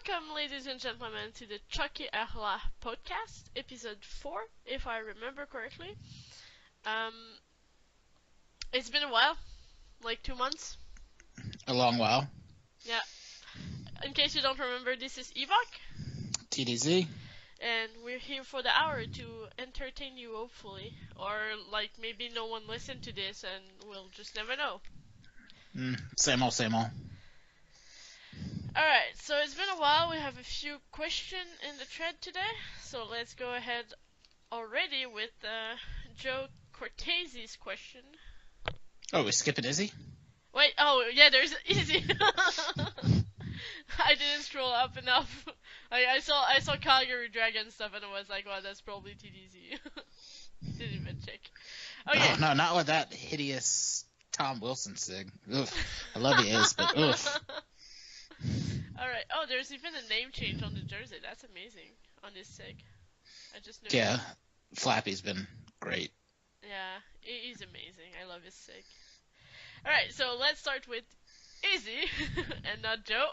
Welcome, ladies and gentlemen, to the Tiocfaidh podcast, episode 4, if I remember correctly. Um, it's been a while, like 2 months. A long while. Yeah. In case you don't remember, this is Evok, TDZ. and we're here for the hour to entertain you, hopefully. Or, like, maybe no one listened to this and we'll just never know. Same old, same old. Alright, so it's been a while. We have a few questions in the thread today, so let's go ahead already with Joe Cortese's question. Oh, we skipping Izzy? Wait, oh yeah, there's Izzy. I didn't scroll up enough. I saw Calgary Dragon stuff and I was like, well, that's probably TDZ. Didn't even check. Okay. Oh, no, not with that hideous Tom Wilson sig. Oof. I love he is, but oof. Alright. Oh, there's even a name change on the jersey. That's amazing on this sig. I just noticed. Yeah, Flappy's been great. Yeah, he's amazing. I love his sig. Alright, so let's start with Izzy and not Joe.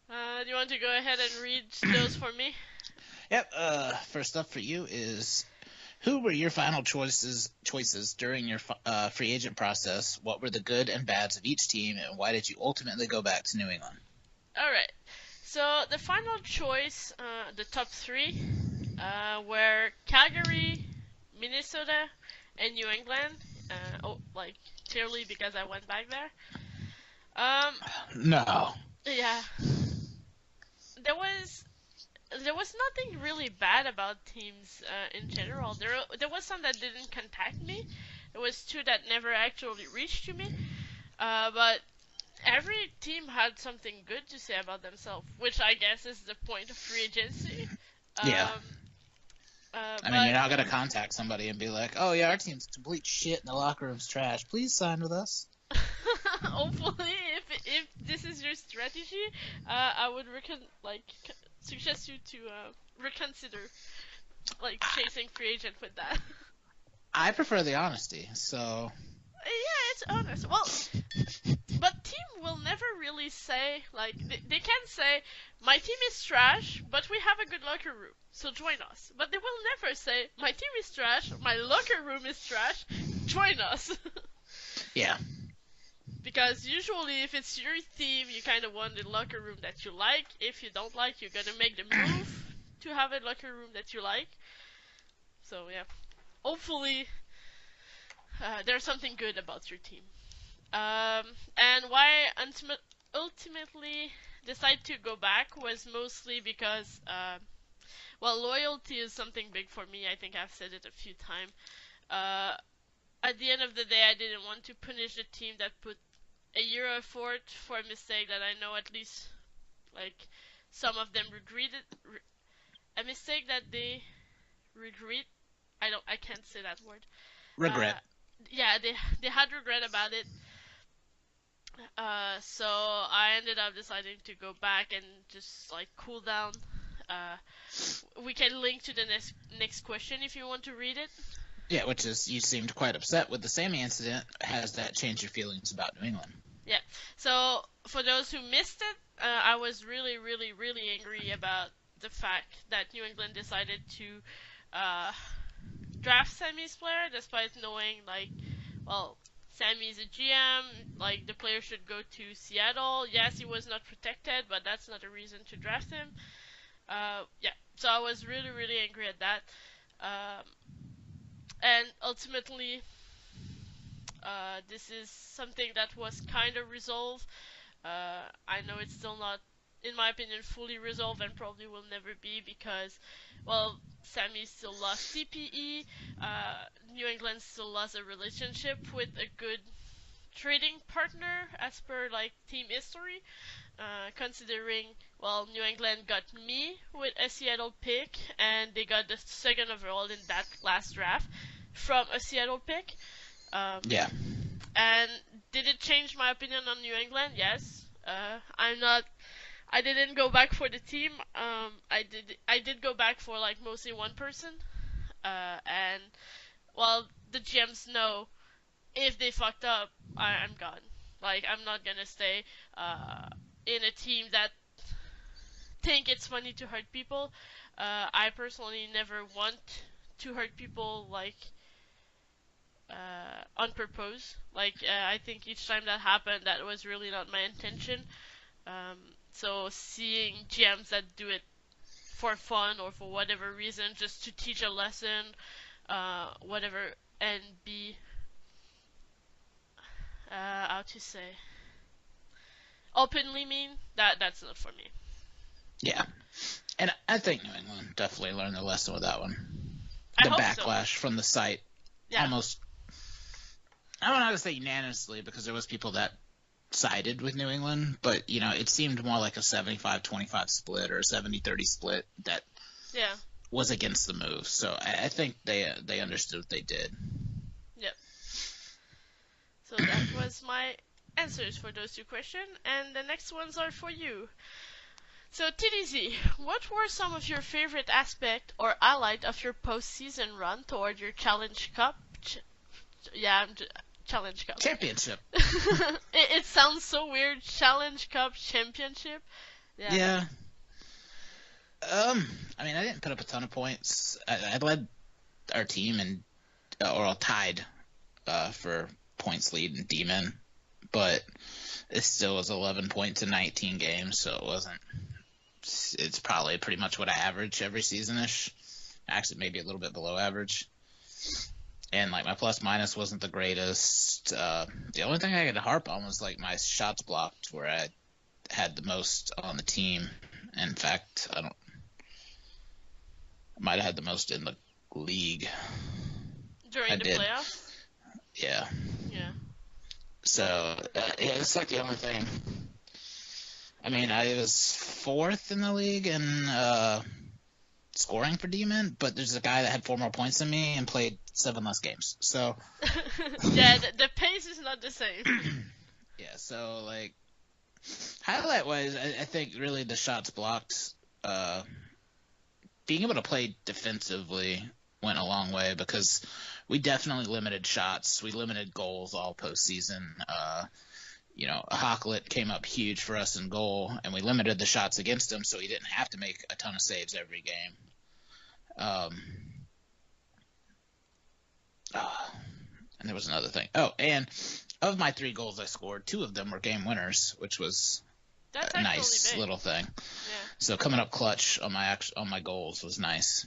Do you want to go ahead and read those for me? Yep. First up for you is, who were your final choices during your free agent process? What were the good and bads of each team, and why did you ultimately go back to New England? Alright, so the final choice, the top three, were Calgary, Minnesota, and New England. Clearly because I went back there. No. Yeah. There was nothing really bad about teams in general. There was some that didn't contact me. There was two that never actually reached to me. But every team had something good to say about themselves, which I guess is the point of free agency. Yeah. I mean, you're not going to contact somebody and be like, oh, yeah, our team's complete shit and the locker room's trash. Please sign with us. Hopefully, if this is your strategy, I would suggest you to reconsider, chasing free agent with that. I prefer the honesty, so... Yeah, it's honest. Well, but team will never really say, they can say, my team is trash, but we have a good locker room, so join us. But they will never say, my team is trash, my locker room is trash, join us. Yeah. Because usually if it's your team, you kind of want the locker room that you like. If you don't like, you're gonna make the move to have a locker room that you like. So yeah, hopefully there's something good about your team. And why I ultimately decided to go back was mostly because, loyalty is something big for me. I think I've said it a few times. At the end of the day, I didn't want to punish the team that put a year effort for a mistake that I know at least, some of them regretted. A mistake that they regret. I can't say that word. Regret. Yeah, they had regret about it. So I ended up deciding to go back and just cool down. We can link to the next question if you want to read it. Yeah, which is, you seemed quite upset with the Sammy incident. Has that changed your feelings about New England? Yeah. So for those who missed it, I was really, really, really angry about the fact that New England decided to draft Sammy's player, despite knowing Sammy's a GM, the player should go to Seattle. Yes, he was not protected, but that's not a reason to draft him. Yeah, so I was really, really angry at that. And ultimately, this is something that was kind of resolved. I know it's still not, in my opinion, fully resolved and probably will never be because, Sammy still lost CPE. New England still lost a relationship with a good trading partner as per team history. Considering, New England got me with a Seattle pick and they got the second overall in that last draft from a Seattle pick. Yeah. And did it change my opinion on New England? Yes. I didn't go back for the team. I did go back for mostly one person. And the GMs know if they fucked up, I'm gone. I'm not gonna stay in a team that think it's funny to hurt people. I personally never want to hurt people like on purpose. Like I think each time that happened, that was really not my intention. Um, so seeing GMs that do it for fun or for whatever reason, just to teach a lesson, whatever, and be how to say openly mean, that's not for me. Yeah. And I think New England definitely learned their lesson with that one. I The hope so. backlash from the site Yeah. almost, I don't know how to say unanimously because there was people that sided with New England, but, it seemed more like a 75-25 split or a 70-30 split that Yeah. was against the move. So I think they understood what they did. Yep. So that was my answers for those two questions, and the next ones are for you. So TDZ, what were some of your favorite aspect or highlight of your postseason run toward your Challenge Cup? Challenge Cup. Championship. It sounds so weird. Challenge Cup Championship. Yeah. I mean, I didn't put up a ton of points. I led our team or tied for points lead in D-men, but it still was 11 points in 19 games, so it wasn't. It's probably pretty much what I average every season-ish. Actually, maybe a little bit below average. And like my plus minus wasn't the greatest. The only thing I could harp on was like my shots blocked, where I had the most on the team. In fact, I might have had the most in the league. During the playoffs? Yeah. Yeah. So, it's like the only thing. I mean, I was fourth in the league in scoring for D-men, but there's a guy that had 4 more points than me and played 7 less games. So, yeah, the pace is not the same. Yeah, so like highlight-wise, I think really the shots blocked. Being able to play defensively went a long way because we definitely limited shots. We limited goals all postseason. Hocklet came up huge for us in goal, and we limited the shots against him, so he didn't have to make a ton of saves every game. And there was another thing. Oh, and of my 3 goals I scored, 2 of them were game winners, which was a nice little thing. Yeah. So coming up clutch on my goals was nice.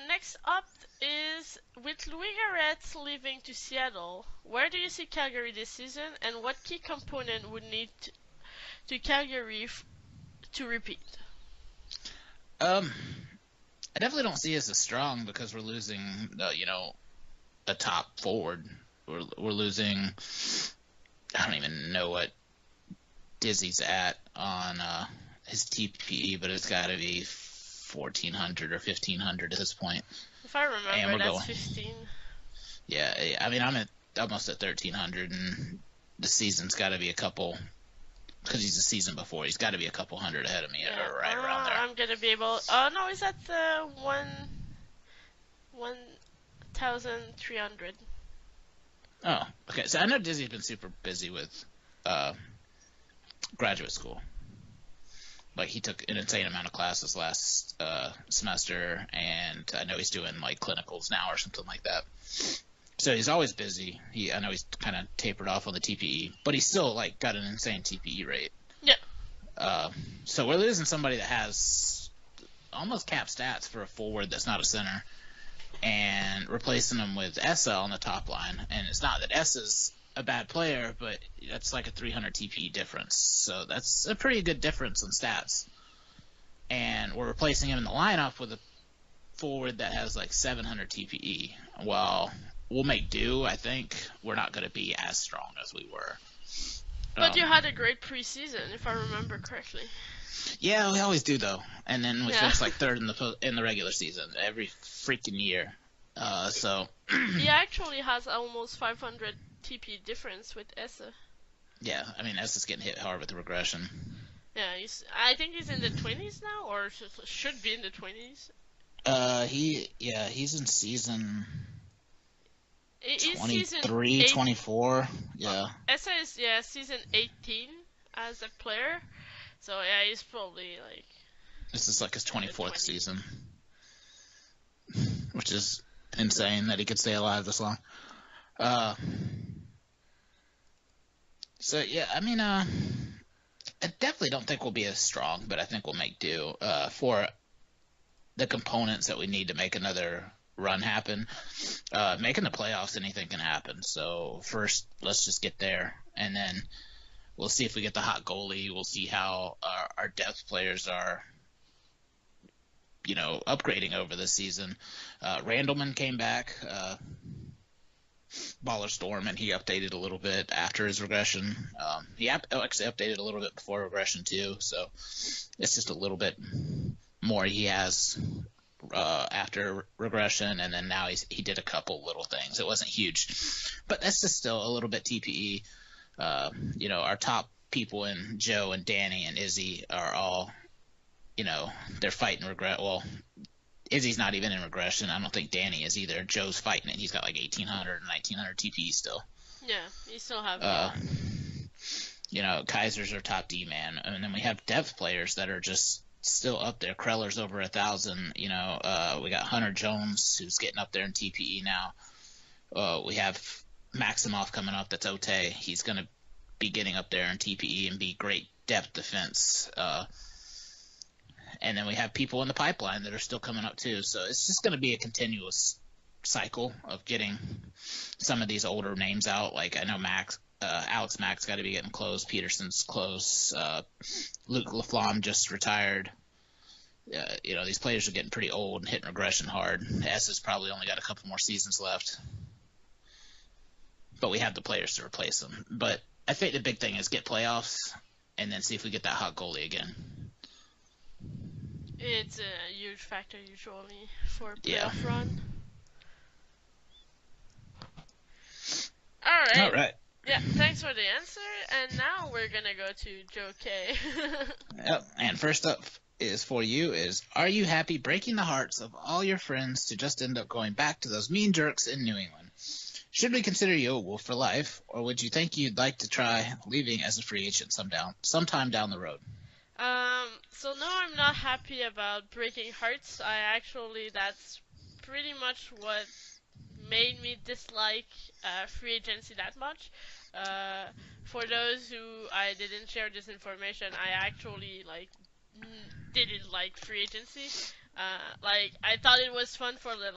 Next up is with Louis Garrett leaving to Seattle. Where do you see Calgary this season, and what key component would need to Calgary to repeat? I definitely don't see us as strong because we're losing, a top forward. We're losing. I don't even know what Dizzy's at on his TPE, but it's got to be 1,400 or 1,500 at this point. If I remember, that's 15. Yeah, I mean, I'm almost at 1,300, and the season's got to be a couple. Because he's a season before, he's got to be a couple hundred ahead of me, or right around there. I'm gonna be able. No, is that 1,300? Oh, okay. So I know Dizzy's been super busy with graduate school. Like he took an insane amount of classes last semester, and I know he's doing like clinicals now or something like that. So he's always busy. I know he's kind of tapered off on the TPE, but he's still like got an insane TPE rate. Yeah. So we're losing somebody that has almost cap stats for a forward that's not a center, and replacing him with Essa on the top line. And it's not that Essa's a bad player, but that's like a 300 TPE difference. So that's a pretty good difference in stats. And we're replacing him in the lineup with a forward that has like 700 TPE. Well, we'll make do. I think we're not going to be as strong as we were. But you had a great preseason, if I remember correctly. Yeah, we always do though. And then we finish like third in the regular season every freaking year. So he actually has almost 500 TP difference with Essa. Yeah, I mean Essa's getting hit hard with the regression. Yeah, I think he's in the 20s now, or should be in the 20s. He's in season. He's season 23, 8. 24. Well, Yeah. Essa is season 18 as a player. So yeah, he's probably like This is like his in the 24th 20s. season, which is insane that he could stay alive this long. Uh, so yeah, I mean, I definitely don't think we'll be as strong, but I think we'll make do for the components that we need to make another run happen. Making the playoffs, anything can happen. So first, let's just get there, and then we'll see if we get the hot goalie. We'll see how our depth players are, upgrading over the season. Randleman came back, Baller Storm, and he updated a little bit after his regression. He actually updated a little bit before regression too, so it's just a little bit more he has after regression, and then now he did a couple little things. It wasn't huge, but that's just still a little bit TPE. Our top people in Joe and Danny and Izzy are all, they're fighting regret. Well, Izzy's not even in regression. I don't think Danny is either. Joe's fighting it. He's got like 1,800 and 1,900 TPE still. Yeah, you still have Kaiser's our top D man, and then we have depth players that are just still up there. Kreller's over 1,000. We got Hunter Jones who's getting up there in TPE now. We have Maximoff coming up. That's Ote. He's going to be getting up there in TPE and be great depth defense. And then we have people in the pipeline that are still coming up too. So it's just going to be a continuous cycle of getting some of these older names out. Like I know Alex Mack's got to be getting close. Peterson's close. Luke Laflamme just retired. These players are getting pretty old and hitting regression hard. S has probably only got a couple more seasons left. But we have the players to replace them. But I think the big thing is get playoffs and then see if we get that hot goalie again. It's a huge factor usually for a playoff run. All right. Yeah, thanks for the answer. And now we're gonna go to Joe K. Yep. And first up is for you is, are you happy breaking the hearts of all your friends to just end up going back to those mean jerks in New England? Should we consider you a Wolf for life, or would you think you'd like to try leaving as a free agent sometime down the road? So no, I'm not happy about breaking hearts. That's pretty much what made me dislike free agency that much. For those who I didn't share this information, I actually didn't like free agency. I thought it was fun for the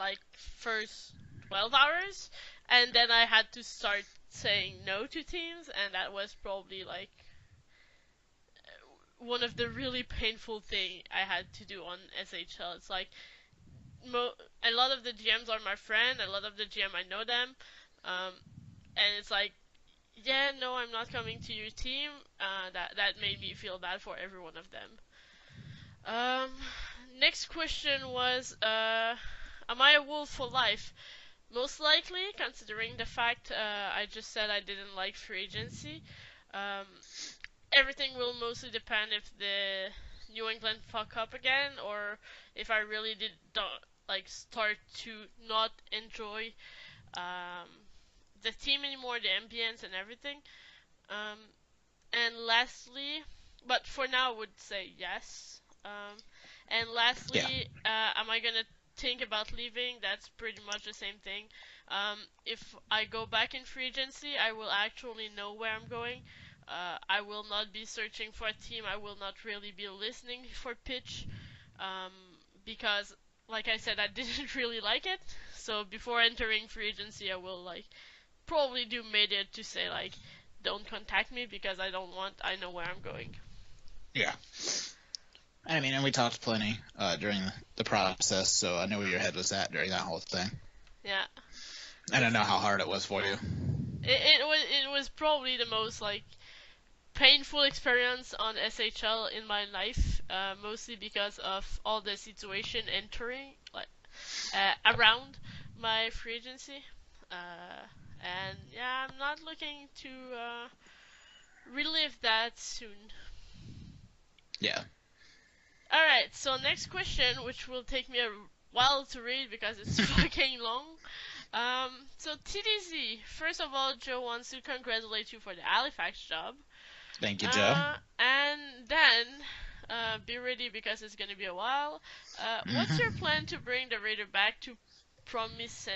first 12 hours, and then I had to start saying no to teams, and that was probably one of the really painful thing I had to do on SHL. It's a lot of the GMs are my friend, a lot of the GM I know them, and it's yeah, no, I'm not coming to your team. That made me feel bad for every one of them. Next question was, am I a Wolf for life? Most likely, considering the fact I just said I didn't like free agency. Everything will mostly depend if the New England fuck up again, or if I really don't start to not enjoy the team anymore, the ambience and everything. And lastly, but for now I would say yes. And lastly, am I gonna think about leaving? That's pretty much the same thing. If I go back in free agency, I will actually know where I'm going. I will not be searching for a team. I will not really be listening for pitch, because, like I said, I didn't really like it. So before entering free agency, I will probably do media to say don't contact me because I don't want. I know where I'm going. Yeah. I mean, and we talked plenty during the process, so I know where your head was at during that whole thing. Yeah. I don't know how hard it was for you. It was probably the most painful experience on SHL in my life, mostly because of all the situation entering around my free agency, and yeah, I'm not looking to relive that soon. Yeah. Alright, so next question, which will take me a while to read because it's fucking long. So TDZ, first of all, Joe wants to congratulate you for the Halifax job. Thank you, Joe. And then, be ready because it's gonna be a while. What's your Hmm. plan to bring the Raider back to prominence?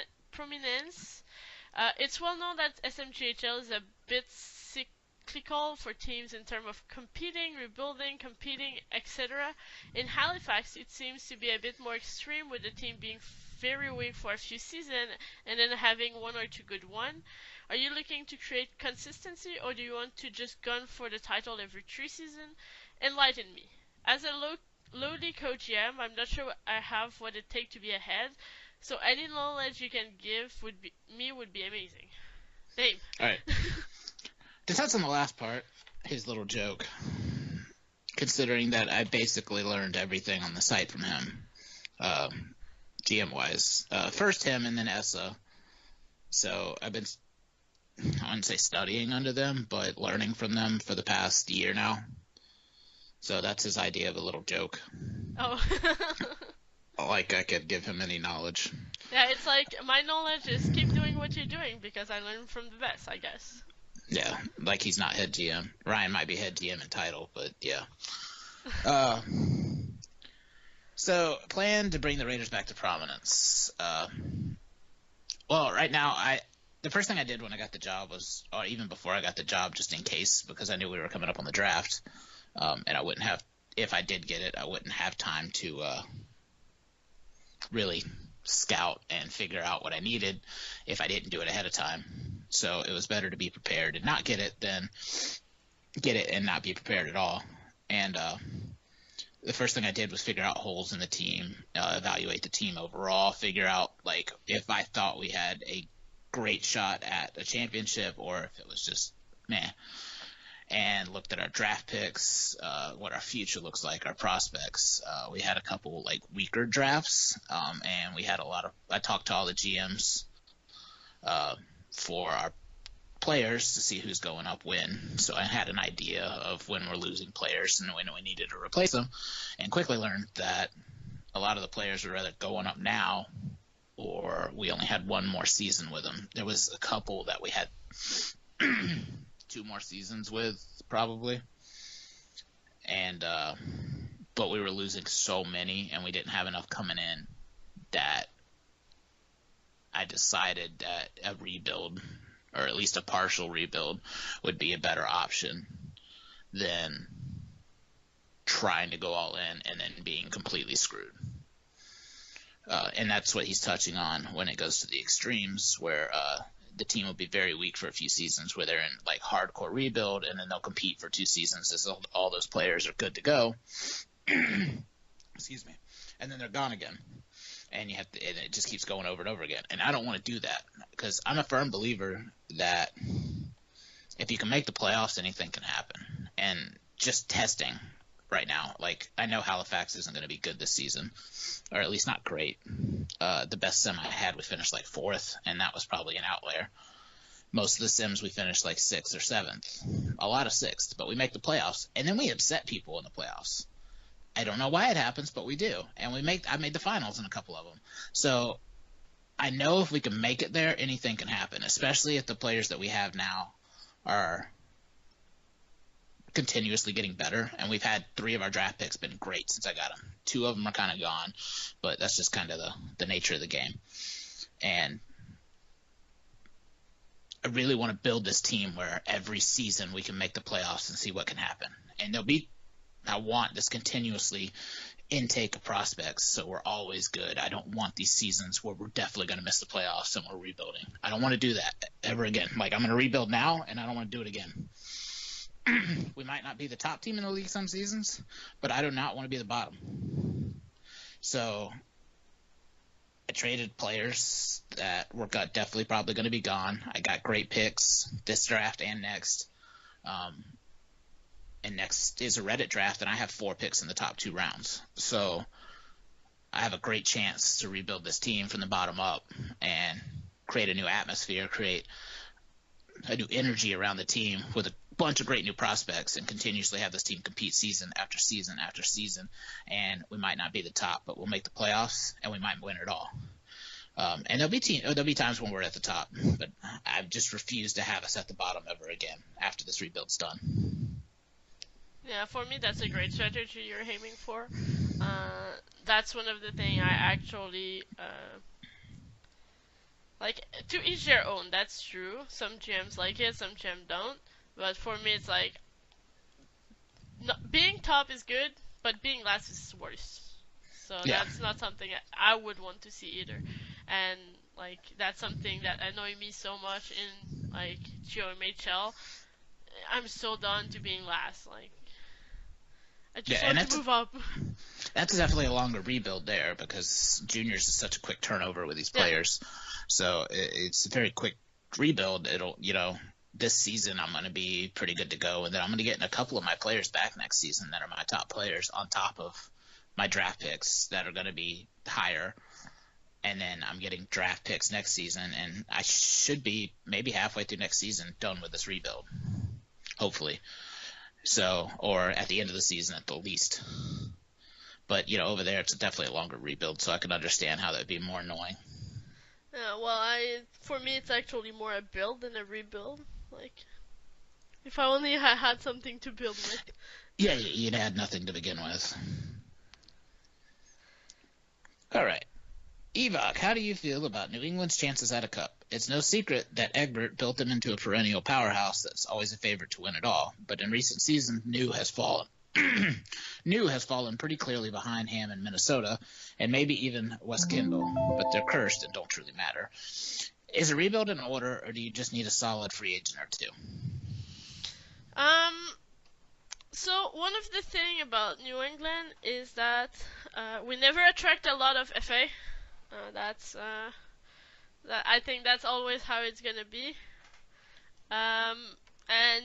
It's well known that SMGHL is a bit cyclical for teams in terms of competing, rebuilding, competing, etc. In Halifax, it seems to be a bit more extreme, with the team being very weak for a few seasons and then having one or two good ones. Are you looking to create consistency, or do you want to just gun for the title every 3 seasons? Enlighten me. As a lowly co-GM, I'm not sure I have what it takes to be ahead, so any knowledge you can give would be amazing. Name. All right. To touch on the last part, his little joke, considering that I basically learned everything on the site from him, GM wise. First him and then Essa. So I've been, I wouldn't say studying under them, but learning from them for the past year now. So that's his idea of a little joke. Oh. Like I could give him any knowledge. Yeah, it's like my knowledge is keep doing what you're doing because I learned from the best, I guess. Yeah, like he's not head GM. Ryan might be head GM in title, but yeah. So plan to bring the Raiders back to prominence. Well, right now, the first thing I did when I got the job was, or even before I got the job, just in case, because I knew we were coming up on the draft, and I wouldn't have, if I did get it, I wouldn't have time to really scout and figure out what I needed if I didn't do it ahead of time. So it was better to be prepared and not get it than get it and not be prepared at all. And the first thing I did was figure out holes in the team, evaluate the team overall, figure out like if I thought we had a great shot at a championship or if it was just meh. And looked at our draft picks, what our future looks like, our prospects. We had a couple like weaker drafts, and we had a lot of. I talked to all the GMs for our players to see who's going up when. So I had an idea of when we're losing players and when we needed to replace them, and quickly learned that a lot of the players were either going up now or we only had one more season with them. There was a couple that we had 2 more seasons with probably, and but we were losing so many and we didn't have enough coming in that I decided that a rebuild, or at least a partial rebuild, would be a better option than trying to go all in and then being completely screwed. And that's what he's touching on when it goes to the extremes, where the team will be very weak for a few seasons where they're in like hardcore rebuild, and then they'll compete for 2 seasons as all those players are good to go. Excuse me. And then they're gone again. And and it just keeps going over and over again. And I don't want to do that because I'm a firm believer that if you can make the playoffs, anything can happen. And just testing right now, like I know Halifax isn't going to be good this season, or at least not great. The best sim I had, we finished like 4th, and that was probably an outlier. Most of the sims we finished like 6th or 7th, a lot of 6th, but we make the playoffs, and then we upset people in the playoffs. I don't know why it happens, but we do, and I made the finals in a couple of them. So I know if we can make it there, anything can happen, especially if the players that we have now are continuously getting better, and we've had 3 of our draft picks been great since I got them. 2 of them are kind of gone, but that's just kind of the nature of the game. And I really want to build this team where every season we can make the playoffs and see what can happen. And I want this continuously intake of prospects, so we're always good. I don't want these seasons where we're definitely going to miss the playoffs and we're rebuilding. I don't want to do that ever again. Like, I'm going to rebuild now, and I don't want to do it again. We might not be the top team in the league some seasons, but I do not want to be the bottom. So I traded players that were definitely probably going to be gone. I got great picks this draft and next. And next is a Reddit draft, and I have 4 picks in the top 2 rounds. So I have a great chance to rebuild this team from the bottom up and create a new atmosphere, create a new energy around the team with a bunch of great new prospects, and continuously have this team compete season after season after season. And we might not be the top, but we'll make the playoffs, and we might win it all. And there'll be times when we're at the top, but I just refuse to have us at the bottom ever again after this rebuild's done. Yeah, for me that's a great strategy you're aiming for. That's one of the things I actually like. To each their own. That's true. Some GMs like it, some GMs don't. But for me, it's like being top is good, but being last is worse. So Yeah. that's not something I would want to see either. And like that's something that annoys me so much in like GeoMHL. I'm so done to being last. Like I Yeah, just and want to move up. that's definitely a longer rebuild there because juniors is such a quick turnover with these Yeah. players. So it's a very quick rebuild. It'll, this season I'm going to be pretty good to go, and then I'm going to get a couple of my players back next season that are my top players on top of my draft picks that are going to be higher. And then I'm getting draft picks next season, and I should be maybe halfway through next season done with this rebuild, hopefully. So, or at the end of the season at the least. But, over there it's definitely a longer rebuild, so I can understand how that would be more annoying. Well, for me it's actually more a build than a rebuild. Like if I only had something to build with. Yeah, you'd had nothing to begin with. All right. Evok, how do you feel about New England's chances at a cup? It's no secret that Egbert built them into a perennial powerhouse that's always a favorite to win it all, but in recent seasons, New has fallen. New has fallen pretty clearly behind Ham in Minnesota, and maybe even West Kendall, but they're cursed and don't truly matter. Is a rebuild in order, or do you just need a solid free agent or two? So one of the thing about New England is that we never attract a lot of FA. I think that's always how it's gonna be. And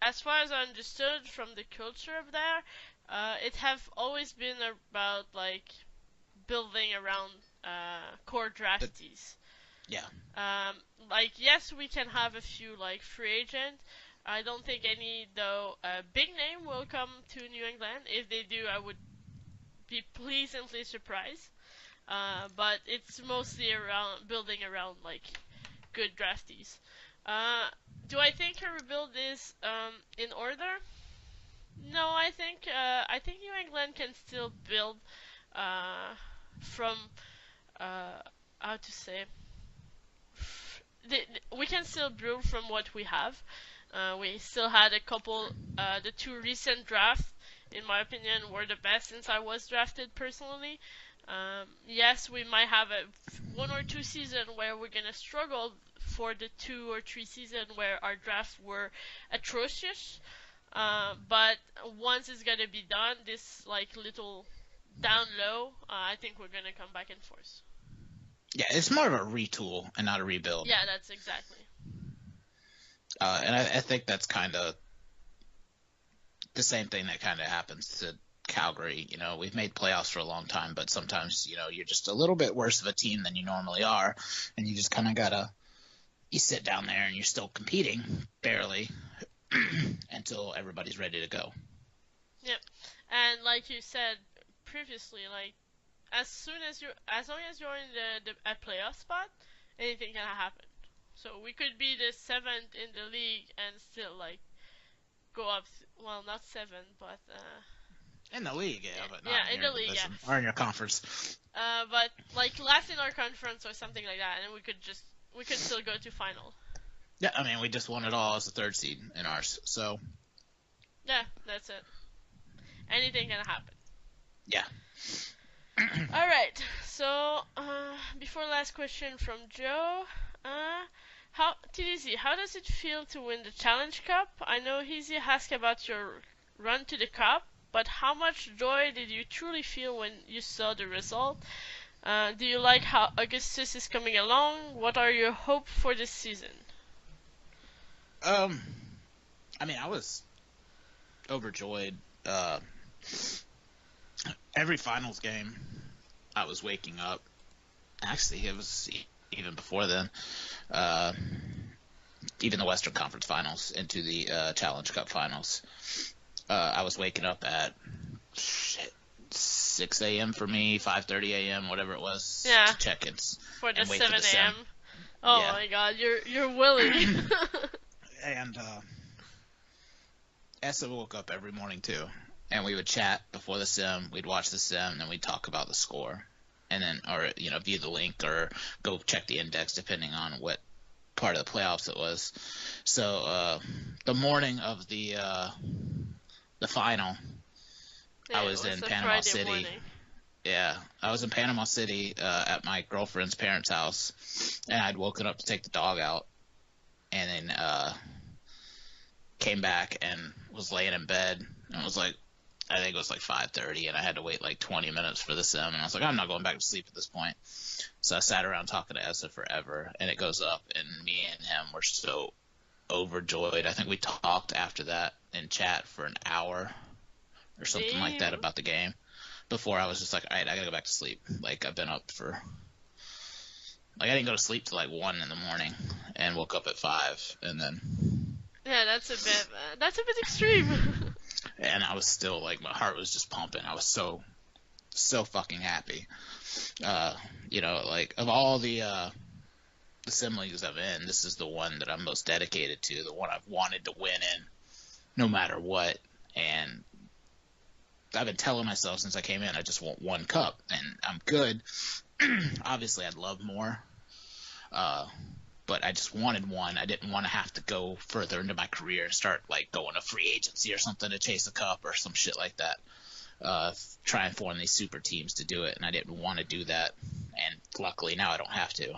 as far as I understood from the culture of there, it have always been about like building around core draftees. Yeah. Like yes, we can have a few like free agents. I don't think any though big name will come to New England. If they do, I would be pleasantly surprised. But it's mostly around building around like good draftees. Do I think a rebuild is in order? No, I think New England can still build from how to say we can still build from what we have. We still had a couple. The two recent drafts, in my opinion, were the best since I was drafted personally. Yes, we might have one or two seasons where we're gonna struggle for the 2 or 3 seasons where our drafts were atrocious. But once it's gonna be done, this like little down low, I think we're gonna come back in force. Yeah, it's more of a retool and not a rebuild. Yeah, that's exactly. And I think that's kind of the same thing that kind of happens to Calgary. We've made playoffs for a long time, but sometimes, you're just a little bit worse of a team than you normally are, and you just kind of you sit down there and you're still competing, barely, until everybody's ready to go. Yep. And like you said previously, like as long as you're in the a playoff spot, anything can happen. So we could be the 7th in the league and still like go up. Well, not 7, but in the league, yeah, but not yeah, in in your the league, division yeah. or in your conference. But like last in our conference or something like that, and we could still go to final. Yeah, I mean, we just won it all as the 3rd seed in ours, so. Yeah, that's it. Anything can happen. Yeah. All right. So before last question from Joe, TDZ, how does it feel to win the Challenge Cup? I know Heezy asked about your run to the cup, but how much joy did you truly feel when you saw the result? Do you like how Augustus is coming along? What are your hopes for this season? I mean, I was overjoyed. Every finals game, I was waking up. Actually, it was even before then. Even the Western Conference Finals into the Challenge Cup Finals. I was waking up at 6 a.m. for me, 5:30 a.m., whatever it was, Yeah, to check in for the and wait for the 7 sim. a.m. Oh Yeah. my God, you're Willie. And Essa woke up every morning too, and we would chat before the sim. We'd watch the sim, and then we'd talk about the score, and then or view the link or go check the index depending on what part of the playoffs it was. So the morning of the final, I Yeah, it was was in a Panama Friday City. morning. Yeah, I was in Panama City at my girlfriend's parents' house, and I'd woken up to take the dog out, and then came back and was laying in bed, and it was like, I think it was like 5:30, and I had to wait like 20 minutes for the sim, and I was like, I'm not going back to sleep at this point. So I sat around talking to Essa forever, and it goes up, and me and him were so overjoyed. I think we talked after that in chat for an hour or something like that Damn. about the game before I was just like, all right, I gotta go back to sleep. Like, I've been up for, like, I didn't go to sleep till like 1 in the morning and woke up at 5, and then, Yeah, that's a bit extreme. and I was still like, my heart was just pumping. I was so fucking happy. Like, of all the sim leagues I'm in, this is the one that I'm most dedicated to, the one I've wanted to win in no matter what. And I've been telling myself since I came in, I just want one cup, and I'm good. Obviously, I'd love more, uh, but I just wanted one. I didn't want to have to go further into my career and start like going to free agency or something to chase a cup or some shit like that. Try and form these super teams to do it, and I didn't want to do that. And luckily now I don't have to.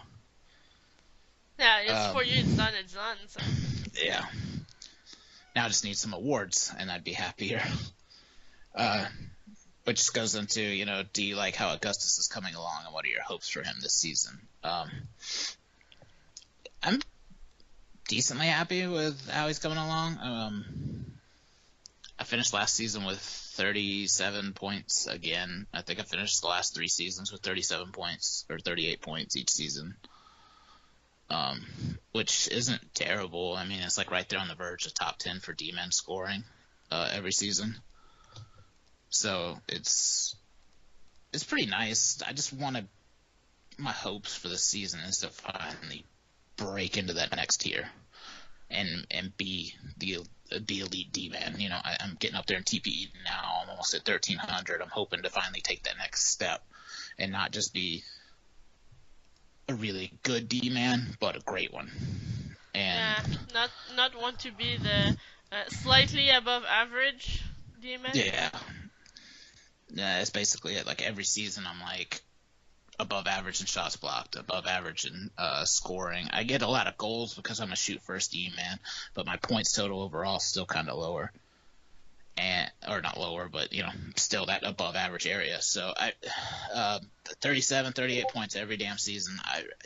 Yeah, it's Um, for you. It's done. It's done. So. yeah. Now I just need some awards, and I'd be happier. Uh, which goes into, do you like how Augustus is coming along, and what are your hopes for him this season? I'm decently happy with how he's coming along. I finished last season with 37 points again. I think I finished the last 3 seasons with 37 points or 38 points each season, which isn't terrible. I mean, it's like right there on the verge of top 10 for D-men scoring every season. So it's pretty nice. I just wanted my hopes for the season is to finally break into that next tier and be elite D-man. I'm getting up there in TPE now. I'm almost at 1300. I'm hoping to finally take that next step and not just be a really good D-man, but a great one. And Yeah, not want to be the slightly above average demon. yeah, it's basically it. Like every season, I'm like above average in shots blocked, above average in scoring. I get a lot of goals because I'm a shoot first D-man, but my points total overall is still kind of lower. Or not lower, but still that above average area. So 37, 38 points every damn season.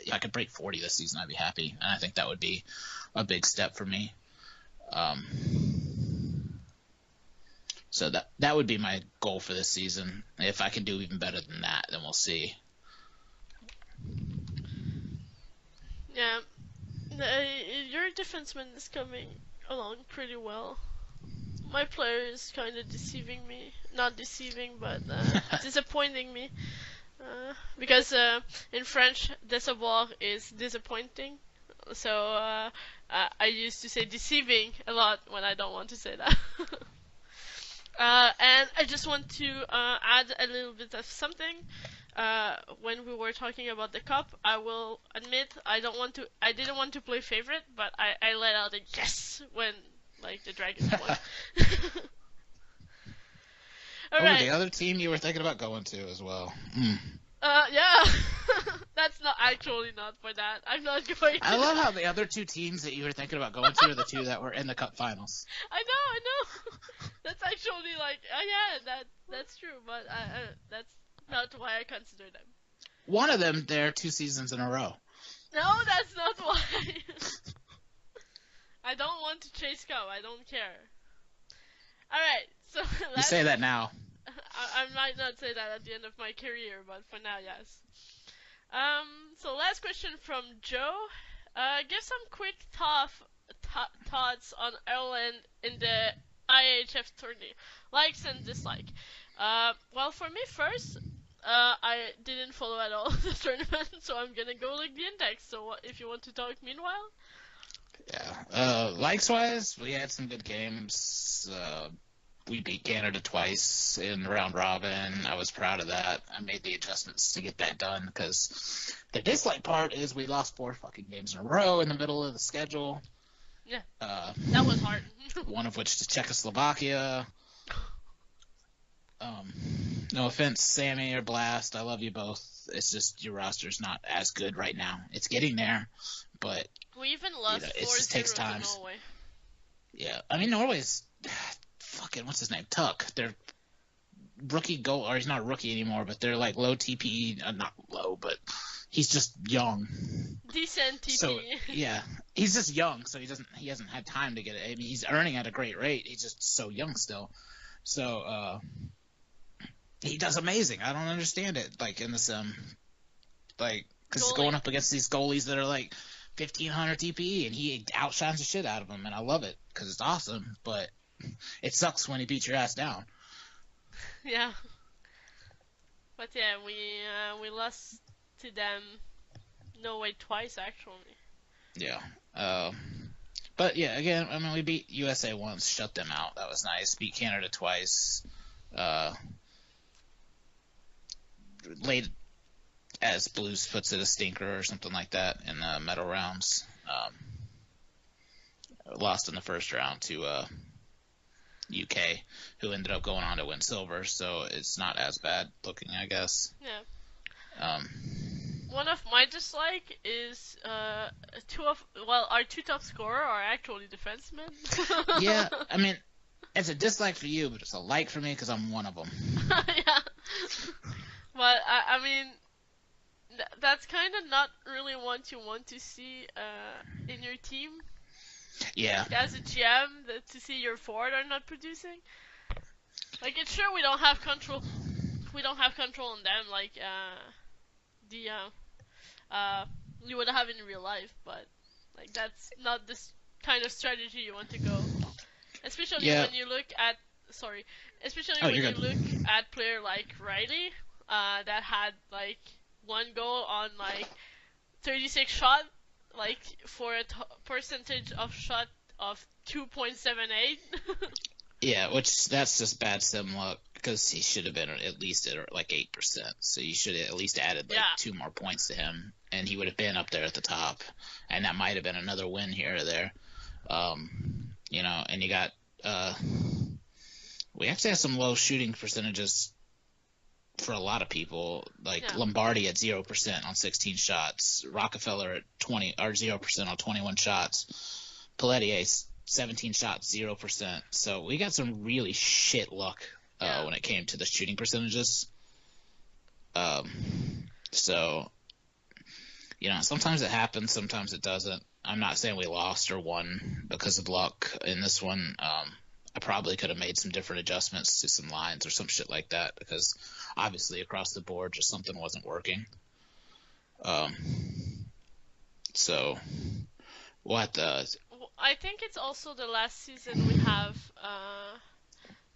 If I could break 40 this season, I'd be happy, and I think that would be a big step for me. So that would be my goal for this season. If I can do even better than that, then we'll see. Yeah, your defenseman is coming along pretty well. My player is kind of deceiving me. Not deceiving, but disappointing me. Because in French, décevoir is disappointing. So I used to say deceiving a lot when I don't want to say that. And I just want to add a little bit of something. When we were talking about the cup, I will admit I didn't want to play favorite, but I let out a yes when like the Dragons won. All Oh, right. the other team you were thinking about going to as well. Yeah. That's not actually not for that. I'm not going to. I love how the other 2 teams that you were thinking about going to are the 2 that were in the Cup Finals. I know. That's actually like, oh yeah, that's true, but that's not why I consider them. One of them there 2 seasons in a row. No, that's not why. I don't want to chase cow. I don't care. All right, so You say that now. I might not say that at the end of my career, but for now, yes. So last question from Joe. Give some quick thoughts on Ireland in the IHF tourney. Likes and dislike. Well, for me first, I didn't follow at all the tournament, so I'm gonna go like the index. So if you want to talk meanwhile. Yeah. Likes-wise, we had some good games. We beat Canada twice in round robin. I was proud of that. I made the adjustments to get that done because the dislike part is we lost 4 fucking games in a row in the middle of the schedule. Yeah, that was hard. One of which to Czechoslovakia. No offense, Sammy or Blast. I love you both. It's just your roster's not as good right now. It's getting there, but we even lost 4-0 it just takes time. to Norway. Yeah, I mean Norway's fucking what's his name? Tuck. They're rookie goal, or he's not a rookie anymore, but they're like low TPE, not low, but he's just young. Decent TPE. So yeah, he's just young, so he hasn't had time to get it. I mean, he's earning at a great rate. He's just so young still. So he does amazing. I don't understand it. Like in this because he's going up against these goalies that are like 1500 TPE, and he outshines the shit out of them, and I love it because it's awesome. But it sucks when he beats your ass down. Yeah. But yeah, we lost to them Norway twice actually. Yeah. But yeah, again, I mean, we beat USA once, shut them out. That was nice. Beat Canada twice. Late, as Blues puts it, a stinker or something like that in the medal rounds. Lost in the first round to UK, who ended up going on to win silver, so it's not as bad looking, I guess. Yeah. One of my dislike is our 2 top scorer are actually defensemen. Yeah, I mean, it's a dislike for you, but it's a like for me because I'm one of them. Yeah. But I mean, that's kind of not really what you want to see in your team. Yeah. Like, as a GM, to see your forward are not producing. Like, it's sure we don't have control. We don't have control on them like you would have in real life, but like that's not this kind of strategy you want to go. Especially when you look at when you look at player like Riley, that had like 1 goal on like 36 shot, like for a percentage of shot of 2.78. Yeah, that's just bad sim luck because he should have been at least at like 8%. So you should have at least added like 2 more points to him, and he would have been up there at the top, and that might have been another win here or there. And you got we actually have some low shooting percentages for a lot of people, like Lombardi at 0% on 16 shots, Rockefeller at 0% on 21 shots, Pelletier 17 shots, 0%. So we got some really shit luck when it came to the shooting percentages. So sometimes it happens, sometimes it doesn't. I'm not saying we lost or won because of luck in this one. I probably could have made some different adjustments to some lines or some shit like that because obviously across the board just something wasn't working. So what I think it's also the last season we have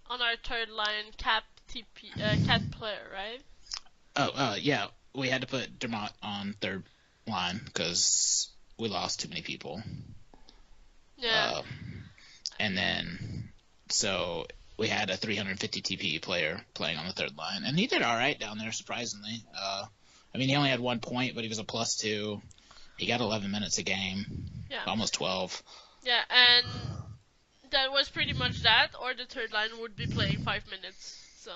on our third line cat player, right? Yeah, we had to put Dermott on third line because we lost too many people. Yeah. And then so we had a 350 TPE player playing on the third line, and he did all right down there, surprisingly. I mean, he only had 1 point, but he was a +2. He got 11 minutes a game, almost 12. Yeah, and that was pretty much that, or the third line would be playing 5 minutes. So.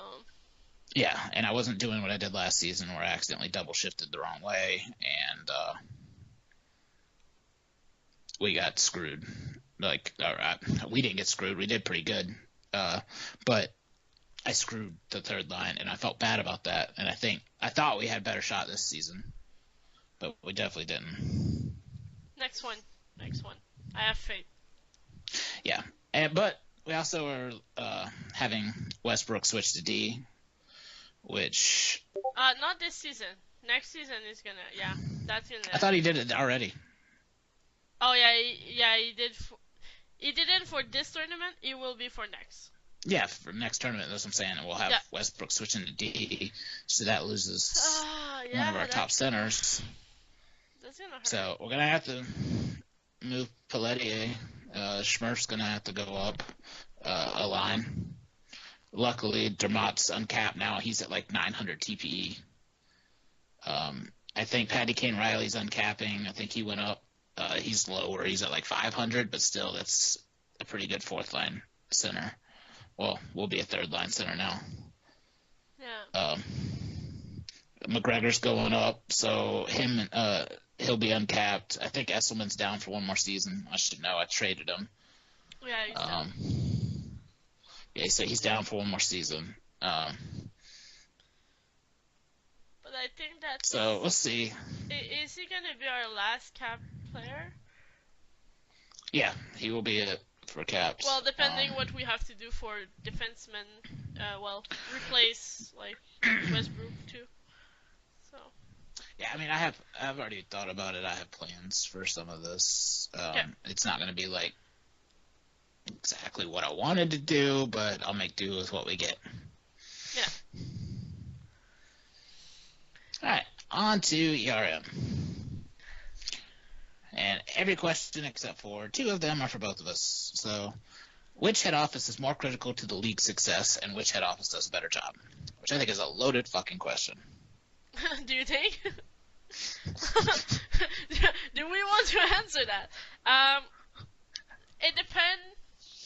Yeah, and I wasn't doing what I did last season where I accidentally double shifted the wrong way, and we got screwed. Like, we didn't get screwed. We did pretty good. But I screwed the third line, and I felt bad about that. And I thought we had better shot this season, but we definitely didn't. Next one. I have faith. Yeah, but we also are having Westbrook switch to D, which not this season. Next season is that's gonna. I thought he did it already. Oh yeah, he did. He didn't for this tournament. He will be for next. Yeah, for next tournament, that's what I'm saying. We'll have Yeah. Westbrook switching to D, so that loses one of Yeah, our top centers. that's gonna hurt. So we're gonna have to move Pelletier. Smurf's gonna have to go up a line. Luckily, Dermot's uncapped now. He's at like 900 TPE. I think Patty Kane Riley's uncapping. I think he went up. He's lower. He's at like 500, but still, that's a pretty good fourth line center. Well, we'll be a third line center now. Yeah. McGregor's going up, so he'll be uncapped. I think Esselman's down for one more season. I should know. I traded him. Yeah, he's down. Yeah, so he's down for one more season. But I think that. So we'll see. Is he gonna be our last cap player? Yeah, he will be it for caps. Well, depending what we have to do for defensemen, replace like Westbrook too. So. Yeah, I mean, I've already thought about it. I have plans for some of this. It's not going to be like exactly what I wanted to do, but I'll make do with what we get. Yeah. All right, on to ERM. And every question except for two of them are for both of us. So, which head office is more critical to the league's success, and which head office does a better job? Which I think is a loaded fucking question. Do you think? Do we want to answer that? It depends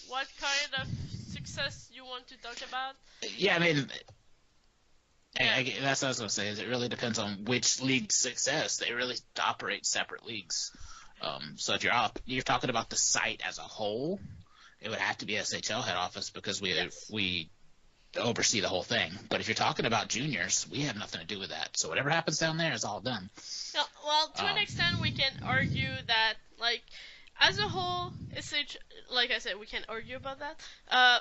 what kind of success you want to talk about. Yeah, I mean, that's what I was going to say. Is it really depends on which league's success. They really operate separate leagues. So if you're talking about the site as a whole, it would have to be SHL head office because we oversee the whole thing. But if you're talking about juniors, we have nothing to do with that. So whatever happens down there is all done. No, well, to an extent, we can argue that, like, as a whole, like I said, we can argue about that.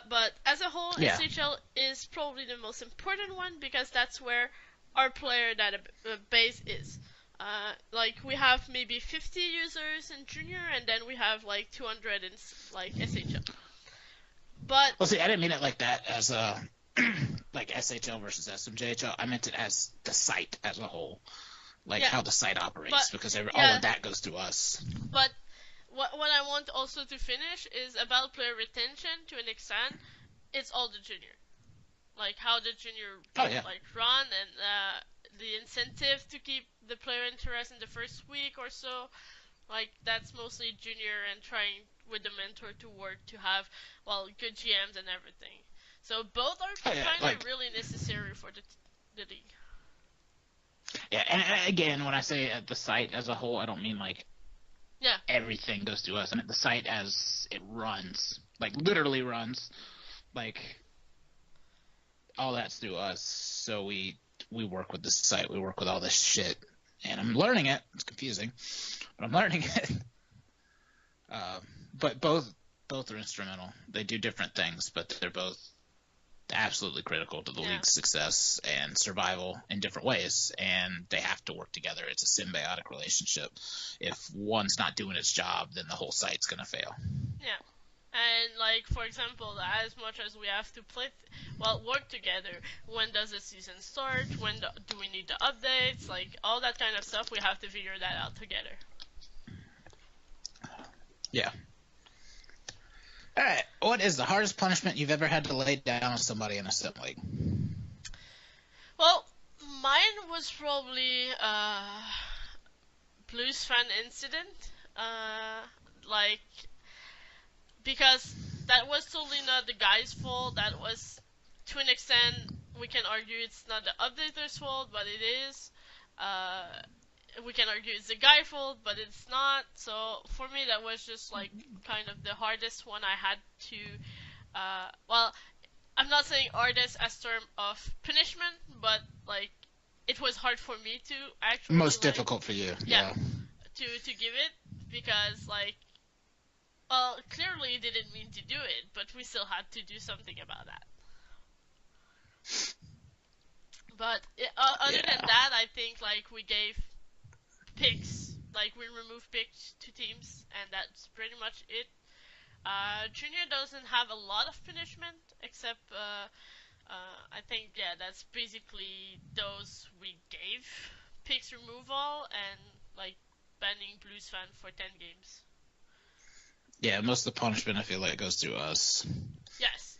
But as a whole, Yeah. SHL is probably the most important one because that's where our player database is. Like, we have maybe 50 users in junior, and then we have like 200 in like SHL. But well, see, I didn't mean it like that as a like SHL versus SMJHL. I meant it as the site as a whole, like how the site operates, because all of that goes through us. But what I want also to finish is about player retention to an extent. It's all the junior, like how the junior like run and the incentive to keep the player interest in the first week or so. Like, that's mostly junior and trying with the mentor to work to have, good GMs and everything. So both are kind of really necessary for the league. Yeah, and again, when I say the site as a whole, I don't mean like everything goes through us. I mean the site as it runs, like literally runs, like all that's through us. So we work with the site, we work with all this shit. And I'm learning it. It's confusing, but I'm learning it. But both are instrumental. They do different things, but they're both absolutely critical to the league's success and survival in different ways. And they have to work together. It's a symbiotic relationship. If one's not doing its job, then the whole site's going to fail. Yeah. And, like, for example, as much as we have to work together, when does the season start? When do we need the updates? Like, all that kind of stuff, we have to figure that out together. Yeah. All right. What is the hardest punishment you've ever had to lay down on somebody in a sim league? Well, mine was probably Blues fan incident. Because that was totally not the guy's fault. That was, to an extent, we can argue it's not the updater's fault, but it is. We can argue it's the guy's fault, but it's not. So for me, that was just like kind of the hardest one I had to. I'm not saying hardest as term of punishment, but like it was hard for me to actually. Most difficult for you. Yeah. To give it because like. Well, clearly he didn't mean to do it, but we still had to do something about that. But other than that, I think like we gave picks, like we removed picks to teams, and that's pretty much it. Junior doesn't have a lot of punishment, except I think yeah, that's basically those we gave picks removal and like banning Blues fan for 10 games. Yeah, most of the punishment I feel like goes through us. Yes.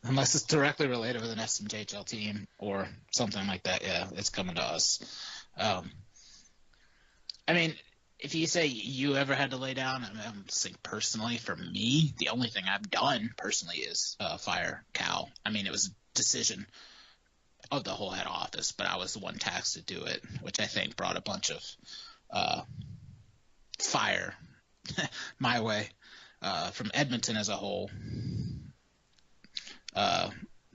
Unless it's directly related with an SMJHL team or something like that, yeah, it's coming to us. Um, I mean, if you say you ever had to lay down, I mean, I'm saying personally, for me, the only thing I've done personally is fire Cal. I mean, it was a decision of the whole head office, but I was the one tasked to do it, which I think brought a bunch of uh, fire my way from Edmonton as a whole.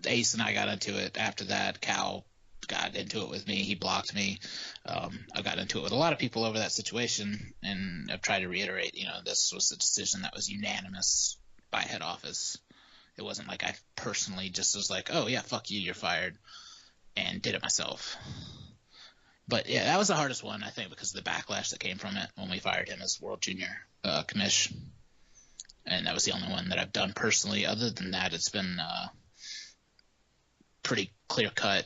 Ace and I got into it after that. Cal got into it with me. He blocked me. I got into it with a lot of people over that situation, and I've tried to reiterate, this was a decision that was unanimous by head office. It wasn't like I personally just was like, oh, yeah, fuck you, you're fired, and did it myself. But, yeah, that was the hardest one, I think, because of the backlash that came from it when we fired him as World Junior commish. And that was the only one that I've done personally. Other than that, it's been pretty clear cut.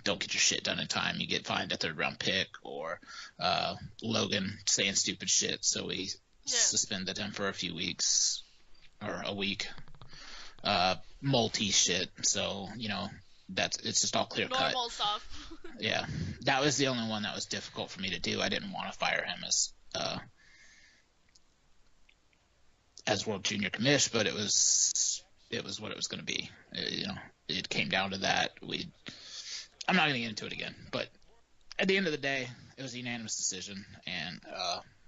Don't get your shit done in time, you get fined a 3rd-round pick, or Logan saying stupid shit, so we suspended him for a few weeks or a week. Multi shit, so it's just all clear cut. Normal stuff. Yeah, that was the only one that was difficult for me to do. I didn't want to fire him as World Junior commish, but it was what it was going to be. It came down to that. I'm not going to get into it again, but at the end of the day, it was a unanimous decision, and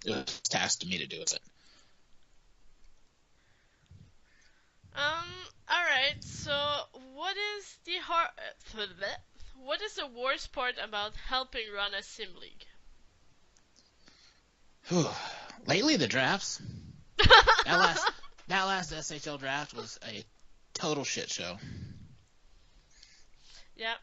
it was tasked to me to do it. All right. So, what is the worst part about helping run a sim league? Lately, the drafts. That last SHL draft was a total shit show. Yep.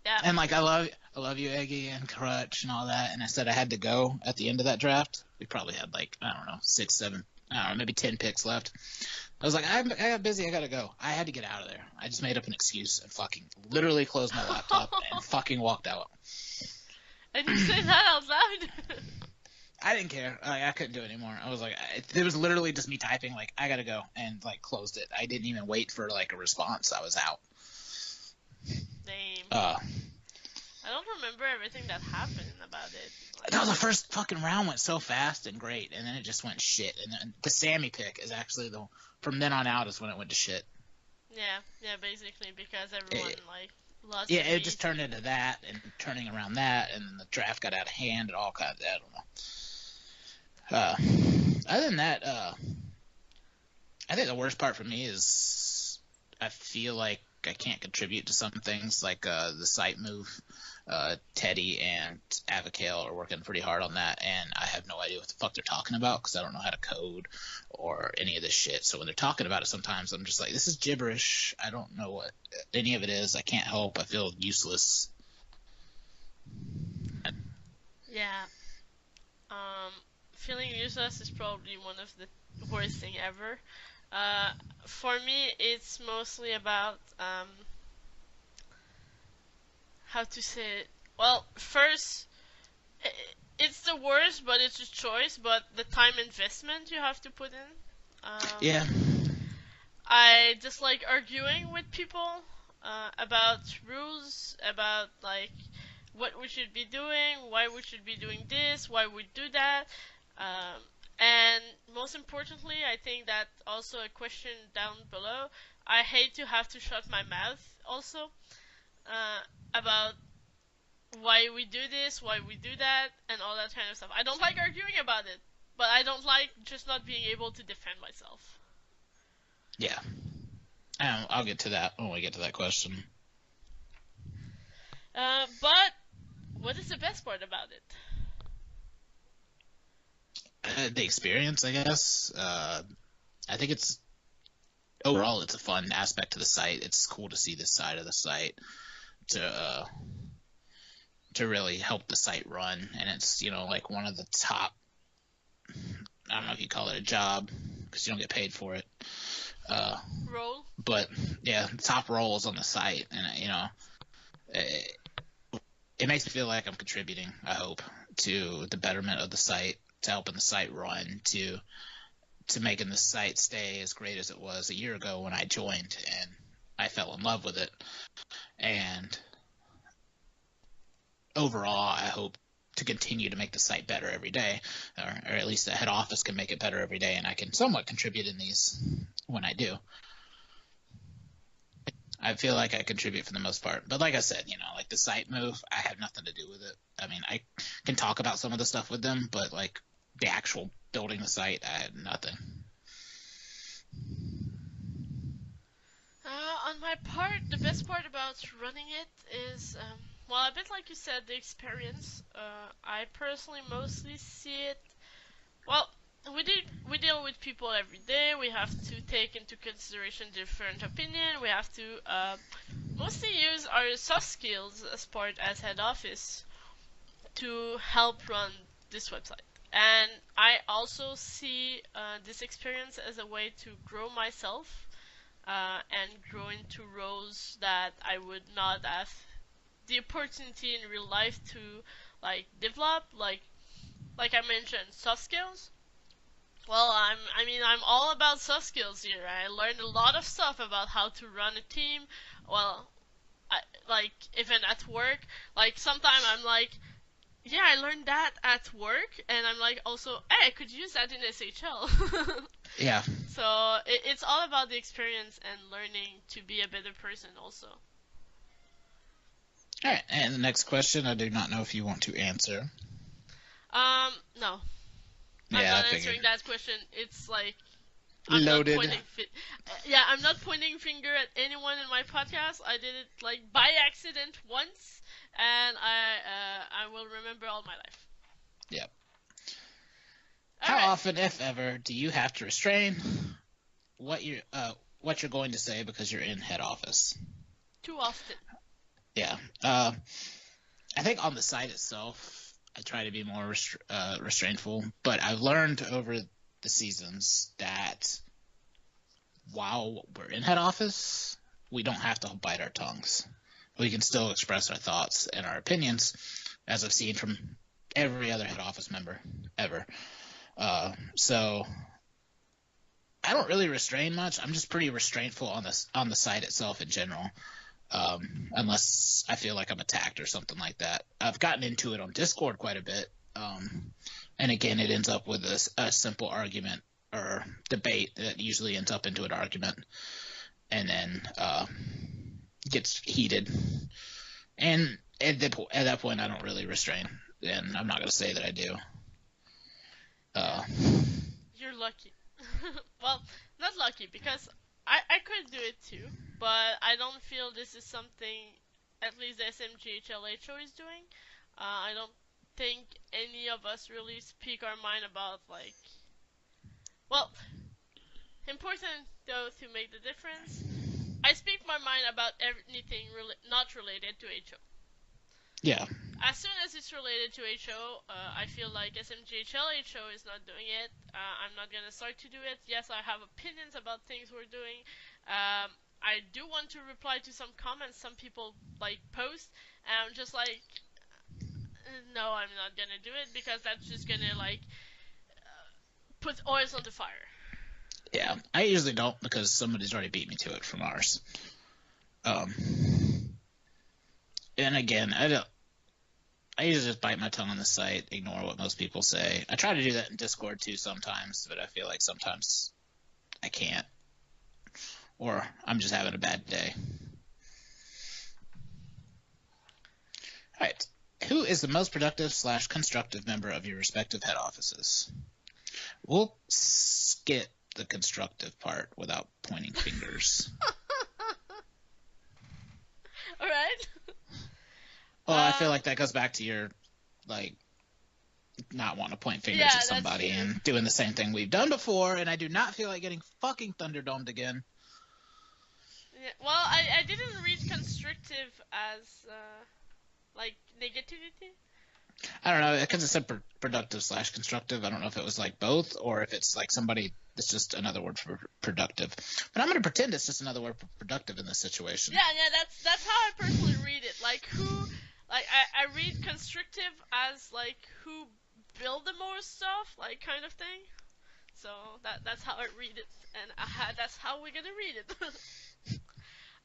Yeah. And I love you, Eggy and Crutch and all that. And I said I had to go at the end of that draft. We probably had I don't know, 6, 7, I don't know, maybe 10 picks left. I was like, I got busy, I gotta go. I had to get out of there. I just made up an excuse and fucking literally closed my laptop and fucking walked out. And you say that out loud? I didn't care. I couldn't do it anymore. I was like, it was literally just me typing I gotta go, and closed it. I didn't even wait for a response. I was out. Same. I don't remember everything that happened about it. The first fucking round went so fast and great, and then it just went shit. And then the Sammy pick is actually from then on out is when it went to shit. Yeah, basically because everyone lost. Yeah, it just turned into that and turning around that, and then the draft got out of hand and all kinds of, I don't know. Other than that, I think the worst part for me is I feel like I can't contribute to some things, like the site move. Teddy and Avakale are working pretty hard on that, and I have no idea what the fuck they're talking about because I don't know how to code or any of this shit. So when they're talking about it, sometimes I'm just like, this is gibberish. I don't know what any of it is. I can't help. I feel useless. Yeah. Feeling useless is probably one of the worst thing ever. For me, it's mostly about how to say it. Well, first, it's the worst, but it's a choice. But the time investment you have to put in. Yeah. I dislike arguing with people about rules, about what we should be doing, why we should be doing this, why we do that. And most importantly, I think that also a question down below, I hate to have to shut my mouth also about why we do this, why we do that, and all that kind of stuff. I don't like arguing about it, but I don't like just not being able to defend myself. Yeah. I'll get to that when we get to that question. But what is the best part about it? The experience, I guess. I think overall it's a fun aspect to the site. It's cool to see this side of the site to really help the site run, and it's one of the top, I don't know if you call it a job because you don't get paid for it. Role. But yeah, top roles on the site, and it makes me feel like I'm contributing, I hope, to the betterment of the site, to helping the site run, to making the site stay as great as it was a year ago when I joined and I fell in love with it. And overall, I hope to continue to make the site better every day, or at least the head office can make it better every day, and I can somewhat contribute in these when I do. I feel like I contribute for the most part. But like I said, like the site move, I have nothing to do with it. I mean, I can talk about some of the stuff with them, but like the actual building the site, I had nothing. On my part, the best part about running it is, well, a bit like you said, the experience. I personally mostly see it. Well, we deal with people every day. We have to take into consideration different opinion. We have to mostly use our soft skills as part as head office to help run this website. And I also see this experience as a way to grow myself and grow into roles that I would not have the opportunity in real life to like develop, like I mentioned, soft skills. Well, I'm all about soft skills here. I learned a lot of stuff about how to run a team. Well, like even at work, like sometimes I'm like, yeah, I learned that at work, and I'm like also, hey, I could use that in SHL. Yeah. So it's all about the experience and learning to be a better person also. All right, and the next question, I do not know if you want to answer. No. I'm Yeah, I not figured. answering that question. It's like Loaded. I'm not pointing finger at anyone in my podcast. I did it like by accident once, and I will remember all my life. Yep. All How right. often, if ever, do you have to restrain what you're going to say because you're in head office? Too often. Yeah. I think on the site itself, I try to be more restrainful, but I've learned over the seasons that while we're in head office, we don't have to bite our tongues. We can still express our thoughts and our opinions, as I've seen from every other head office member ever. So I don't really restrain much. I'm just pretty restraintful on the site itself in general, unless I feel like I'm attacked or something like that. I've gotten into it on Discord quite a bit, and again, it ends up with a simple argument or debate that usually ends up into an argument, and then gets heated. And at that point, I don't really restrain, and I'm not going to say that I do. You're lucky. Well, not lucky, because I could do it too, but I don't feel this is something at least the SMGHLHO is doing. I don't think any of us really speak our mind about like, well, important though to make the difference. I speak my mind about anything not related to HO. Yeah. As soon as it's related to HO, I feel like SMGHL HO is not doing it. I'm not gonna start to do it. Yes, I have opinions about things we're doing. I do want to reply to some comments some people like post, and I'm just like, no, I'm not gonna do it because that's just gonna like put oils on the fire. Yeah, I usually don't because somebody's already beat me to it from ours. And again, I usually just bite my tongue on the site, ignore what most people say. I try to do that in Discord too sometimes, but I feel like sometimes I can't, or I'm just having a bad day. All right. Who is the most productive / constructive member of your respective head offices? We'll skip the constructive part without pointing fingers. All right. Well, I feel like that goes back to your, like, not wanting to point fingers at somebody and doing the same thing we've done before, and I do not feel like getting fucking Thunderdomed again. Yeah, well, I didn't read constructive as, like, negativity. I don't know, because it said productive slash constructive. I don't know if it was like both or if it's like somebody that's just another word for productive. But I'm going to pretend it's just another word for productive in this situation. Yeah, that's how I personally read it. Like who, like I read constructive as like who build the most stuff, like kind of thing. So that's how I read it, and that's how we're gonna read it.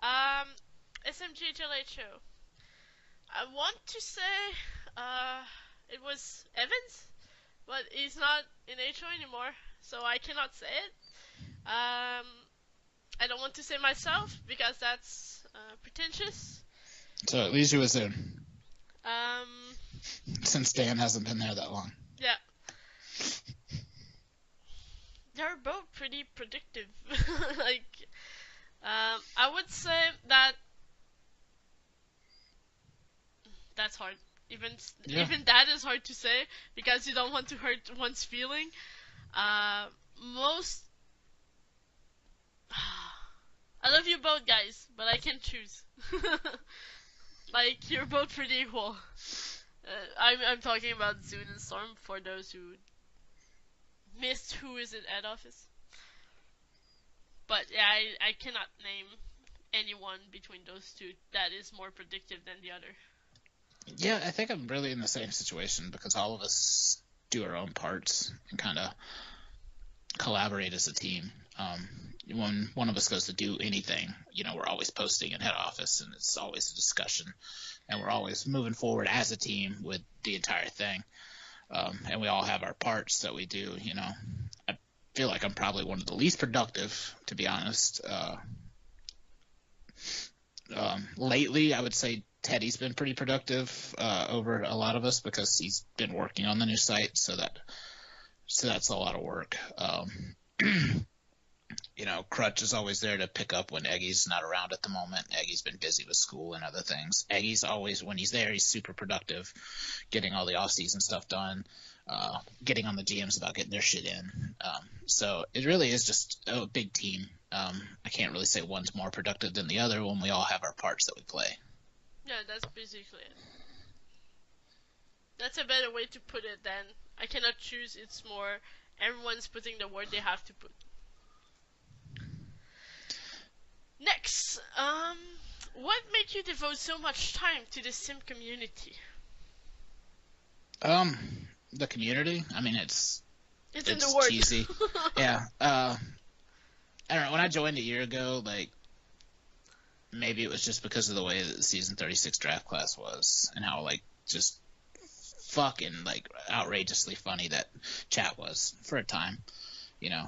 um, SMGHLHO. I want to say, uh, it was Evans, but he's not in HO anymore, so I cannot say it. I don't want to say myself because that's pretentious. So at least you was there Um, since Dan hasn't been there that long. yeah, they're both pretty predictive. like, I would say that that's hard. Even Yeah. even that is hard to say because you don't want to hurt one's feeling. Uh, most. I love you both, guys, but I can't choose. like you're both pretty equal. I'm talking about Zune and Storm for those who missed who is in head office. But yeah, I cannot name anyone between those two that is more predictive than the other. Yeah, I think I'm really in the same situation because all of us do our own parts and kind of collaborate as a team. When one of us goes to do anything, we're always posting in head office and it's always a discussion and we're always moving forward as a team with the entire thing. And we all have our parts that we do, I feel like I'm probably one of the least productive, to be honest. Lately, I would say Teddy's been pretty productive over a lot of us because he's been working on the new site, so that's a lot of work. Crutch is always there to pick up when Eggy's not around at the moment. Eggy's been busy with school and other things. Eggy's always, when he's there, he's super productive, getting all the off-season stuff done, getting on the GMs about getting their shit in. So it really is just a big team. I can't really say one's more productive than the other when we all have our parts that we play. Yeah, that's basically it. That's a better way to put it than I cannot choose. It's more everyone's putting the word they have to put. Next, what made you devote so much time to the sim community? Um, the community. I mean, it's in the word. cheesy. Yeah. I don't know. When I joined a year ago, like maybe it was just because of the way that the season 36 draft class was and how like just fucking like outrageously funny that chat was for a time. Yeah.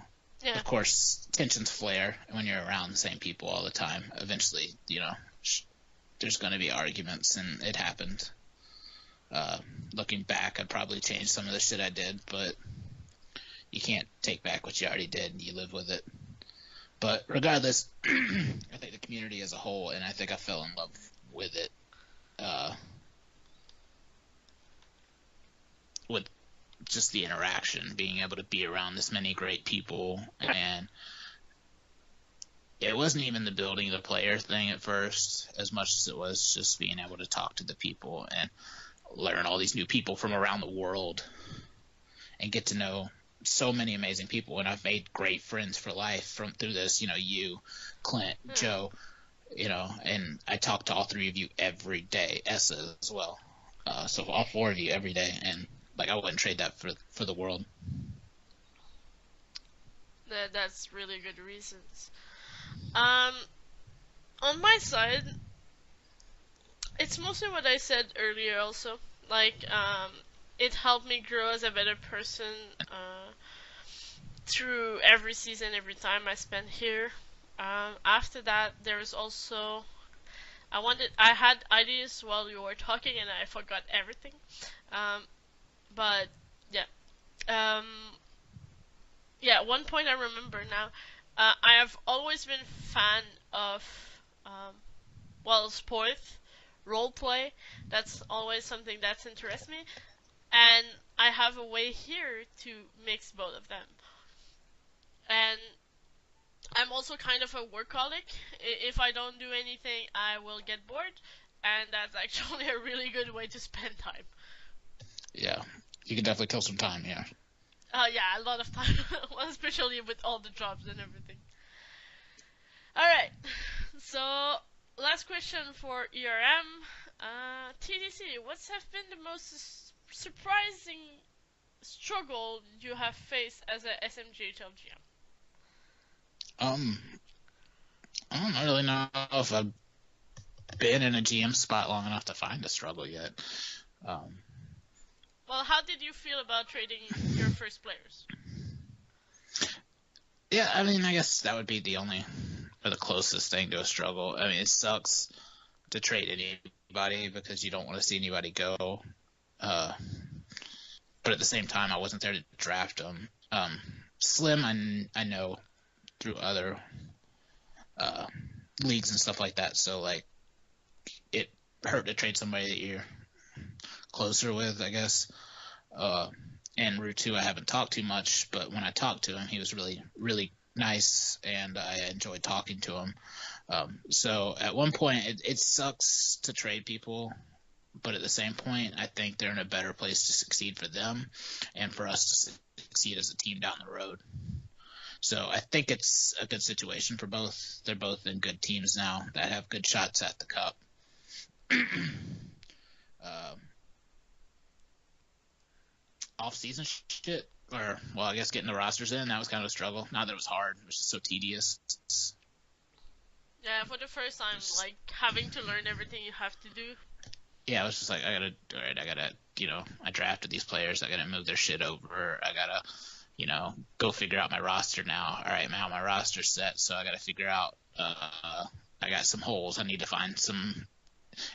Of course, tensions flare when you're around the same people all the time. Eventually, there's going to be arguments, and it happened. Looking back, I'd probably change some of the shit I did, but you can't take back what you already did, and you live with it. But regardless, I think the community as a whole, and I think I fell in love with it. With just the interaction, being able to be around this many great people, and it wasn't even the building the player thing at first as much as it was just being able to talk to the people and learn all these new people from around the world and get to know so many amazing people. And I've made great friends for life through this, you, Clint, Joe, and I talk to all three of you every day, Essa as well. So all four of you every day, and I wouldn't trade that for the world. That's really good reasons. On my side, it's mostly what I said earlier also. It helped me grow as a better person through every season, every time I spent here. After that, there was also I had ideas while you were talking and I forgot everything. But yeah. Yeah, one point I remember now. I have always been a fan of sport, role play. That's always something that's interests me, and I have a way here to mix both of them. And I'm also kind of a workaholic. If I don't do anything, I will get bored, and that's actually a really good way to spend time. Yeah, you can definitely kill some time here. Yeah, a lot of time, especially with all the jobs and everything. All right. So, last question for ERM. TDC, what's have been the most surprising struggle you have faced as a SMGHL GM? Um, I don't really know if I've been in a GM spot long enough to find a struggle yet. Um, Well, how did you feel about trading your first players? yeah, I mean, I guess that would be the only or the closest thing to a struggle. I mean, it sucks to trade anybody because you don't want to see anybody go. But at the same time, I wasn't there to draft them. Slim, I know through other uh, leagues and stuff like that, so like it hurt to trade somebody that you're closer with, I guess. And Route 2, I haven't talked too much, but when I talked to him, he was really, really nice, and I enjoyed talking to him. So at one point, it sucks to trade people, but at the same point, I think they're in a better place to succeed for them and for us to succeed as a team down the road. So I think it's a good situation for both. They're both in good teams now that have good shots at the cup. Off-season shit, or well, I guess getting the rosters in, that was kind of a struggle. Not that it was hard, it was just so tedious. Yeah, for the first time, like having to learn everything you have to do. Yeah, I was just like, I gotta, I drafted these players, I gotta move their shit over, I gotta, go figure out my roster now. All right, now my roster's set, so I gotta figure out, I got some holes. I need to find some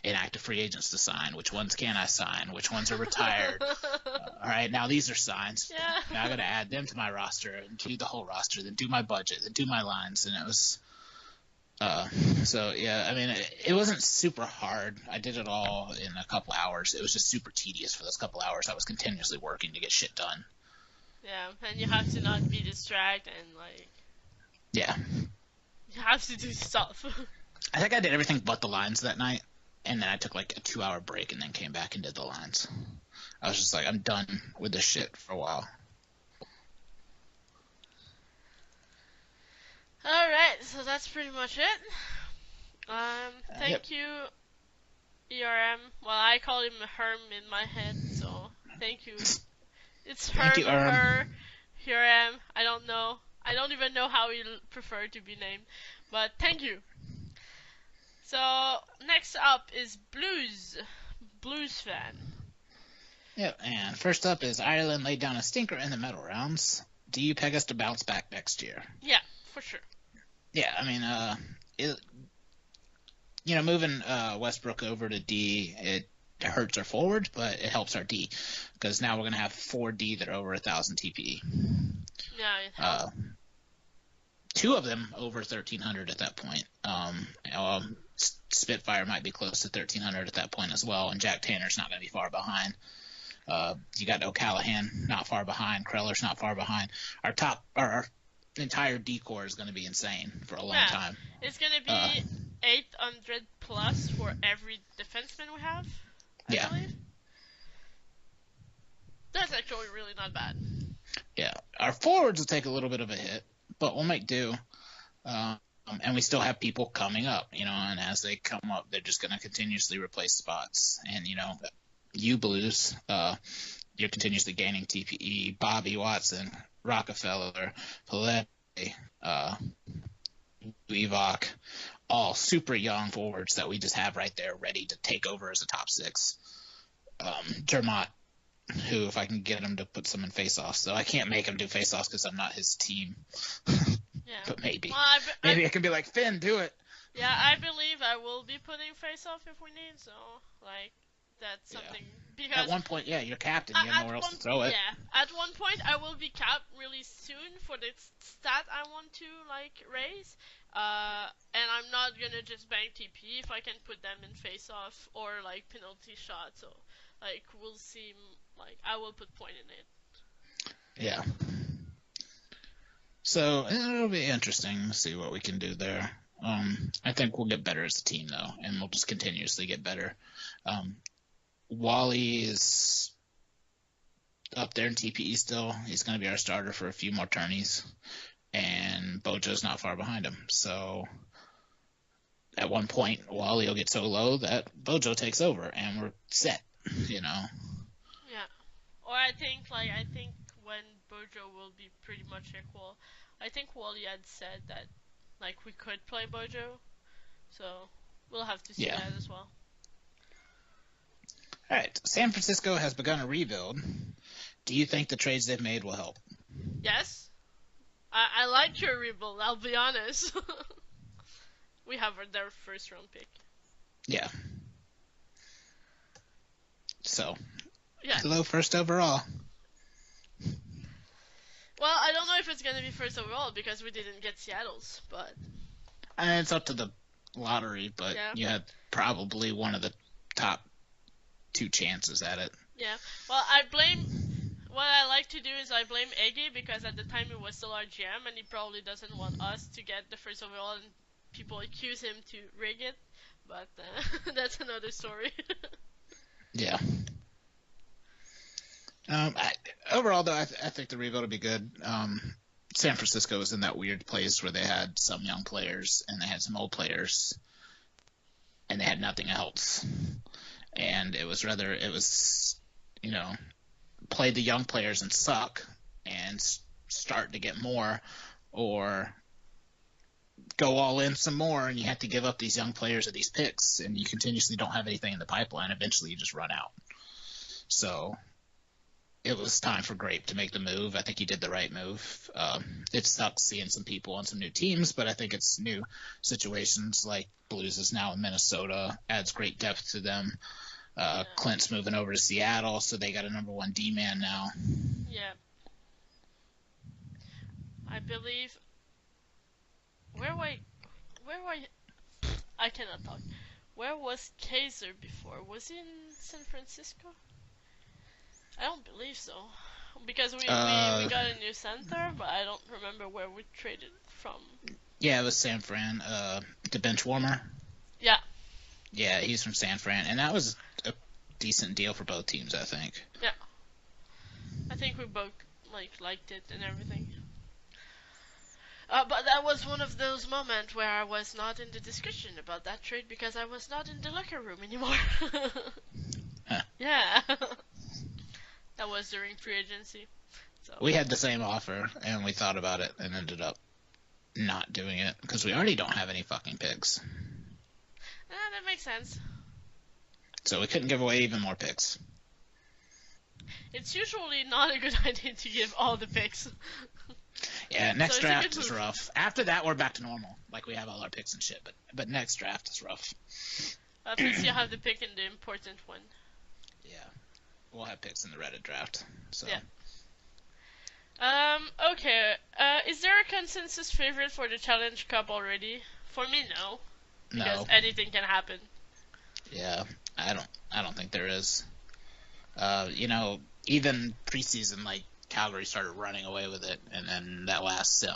inactive free agents to sign. Which ones can I sign? Which ones are retired? All right, now these are signs. Yeah. Now I got to add them to my roster and do the whole roster, then do my budget, then do my lines, and it was. So yeah, I mean, it wasn't super hard. I did it all in a couple hours. It was just super tedious for those couple hours. I was continuously working to get shit done. Yeah, and you have to not be distracted and like. Yeah. You have to do stuff. I think I did everything but the lines that night, and then I took like a 2-hour break and then came back and did the lines. I was just like, I'm done with this shit for a while. Alright, so that's pretty much it. Yep. Thank you, ERM. Well, I call him Herm in my head, so thank you. It's Thank Herm you, or her. Here I am. I don't know. I don't even know how you prefer to be named, but thank you. So next up is Blues fan. Yep, and first up is Ireland laid down a stinker in the medal rounds. Do you peg us to bounce back next year? Yeah, for sure. Yeah, I mean, moving Westbrook over to D, it hurts our forward, but it helps our D because now we're gonna have 4D that are over 1,000 TPE. Yeah, it helps. 2 of them over 1,300 at that point. Spitfire might be close to 1,300 at that point as well, and Jack Tanner's not going to be far behind. You got O'Callahan not far behind. Kreller's not far behind. Our entire D-core is going to be insane for a long time. It's going to be 800 plus for every defenseman we have, I believe. That's actually really not bad. Yeah. Our forwards will take a little bit of a hit, but we'll make do. And we still have people coming up, and as they come up, they're just going to continuously replace spots. And, you Blues, you're continuously gaining TPE. Bobby Watson, Rockefeller, Palet, Evok, all super young forwards that we just have right there ready to take over as a top 6. Dermott, who, if I can get him to put some in face-offs, though I can't make him do face-offs because I'm not his team. Yeah. But maybe. Well, maybe I can be like, Finn, do it. Yeah, I believe I will be putting face-off if we need, so, like, that's something. Yeah. Because at one point, yeah, you're captain. You have nowhere else to throw it. Yeah, at one point I will be capped really soon for the stat I want to, like, raise. And I'm not gonna just bank TP if I can put them in face-off or, like, penalty shot, so, like, we'll see, like, I will put point in it. Yeah. So it'll be interesting to see what we can do there. I think we'll get better as a team, though, and we'll just continuously get better. Wally is up there in TPE still. He's going to be our starter for a few more tourneys. And Bojo's not far behind him. So at one point, Wally will get so low that Bojo takes over, and we're set, you know. Yeah. Or I think when Bojo will be pretty much equal, I think Wally had said that we could play Bojo, so we'll have to see Yeah. that as well. All right. San Francisco has begun a rebuild. Do you think the trades they've made will help? Yes. I like your rebuild, I'll be honest. We have their first round pick. Yeah. So, yeah. Hello, first overall. Well, I don't know if it's going to be first overall because we didn't get Seattle's, but... And it's up to the lottery, but you had probably one of the top 2 chances at it. Yeah. Well, what I like to do is I blame Eggy because at the time he was still our GM and he probably doesn't want us to get the first overall and people accuse him to rig it, but that's another story. Yeah. Overall, though, I think the rebuild will be good. San Francisco was in that weird place where they had some young players and they had some old players, and they had nothing else. And it was play the young players and suck and start to get more, or go all in some more and you have to give up these young players or these picks and you continuously don't have anything in the pipeline. Eventually you just run out. So it was time for Grape to make the move. I think he did the right move. It sucks seeing some people on some new teams, but I think it's new situations. Like Blues is now in Minnesota, adds great depth to them. Clint's moving over to Seattle, so they got a number 1 D-man now. Yeah. I believe... I cannot talk. Where was Kaiser before? Was he in San Francisco? I don't believe so. Because we got a new center, but I don't remember where we traded from. Yeah, it was San Fran. The bench warmer. Yeah. Yeah, he's from San Fran, and that was a decent deal for both teams, I think. Yeah. I think we both liked it and everything. But that was one of those moments where I was not in the discussion about that trade because I was not in the locker room anymore. Yeah. That was during free agency. So. We had the same offer, and we thought about it and ended up not doing it because we already don't have any fucking picks. That makes sense. So we couldn't give away even more picks. It's usually not a good idea to give all the picks. Yeah, next draft is rough. After that, we're back to normal. Like, we have all our picks and shit, but next draft is rough. At least you have the pick in the important one. Yeah. We'll have picks in the Reddit draft. So. Yeah. Okay. Is there a consensus favorite for the Challenge Cup already? For me, no. Because anything can happen. Yeah, I don't think there is. Even preseason, Calgary started running away with it, and then that last sim,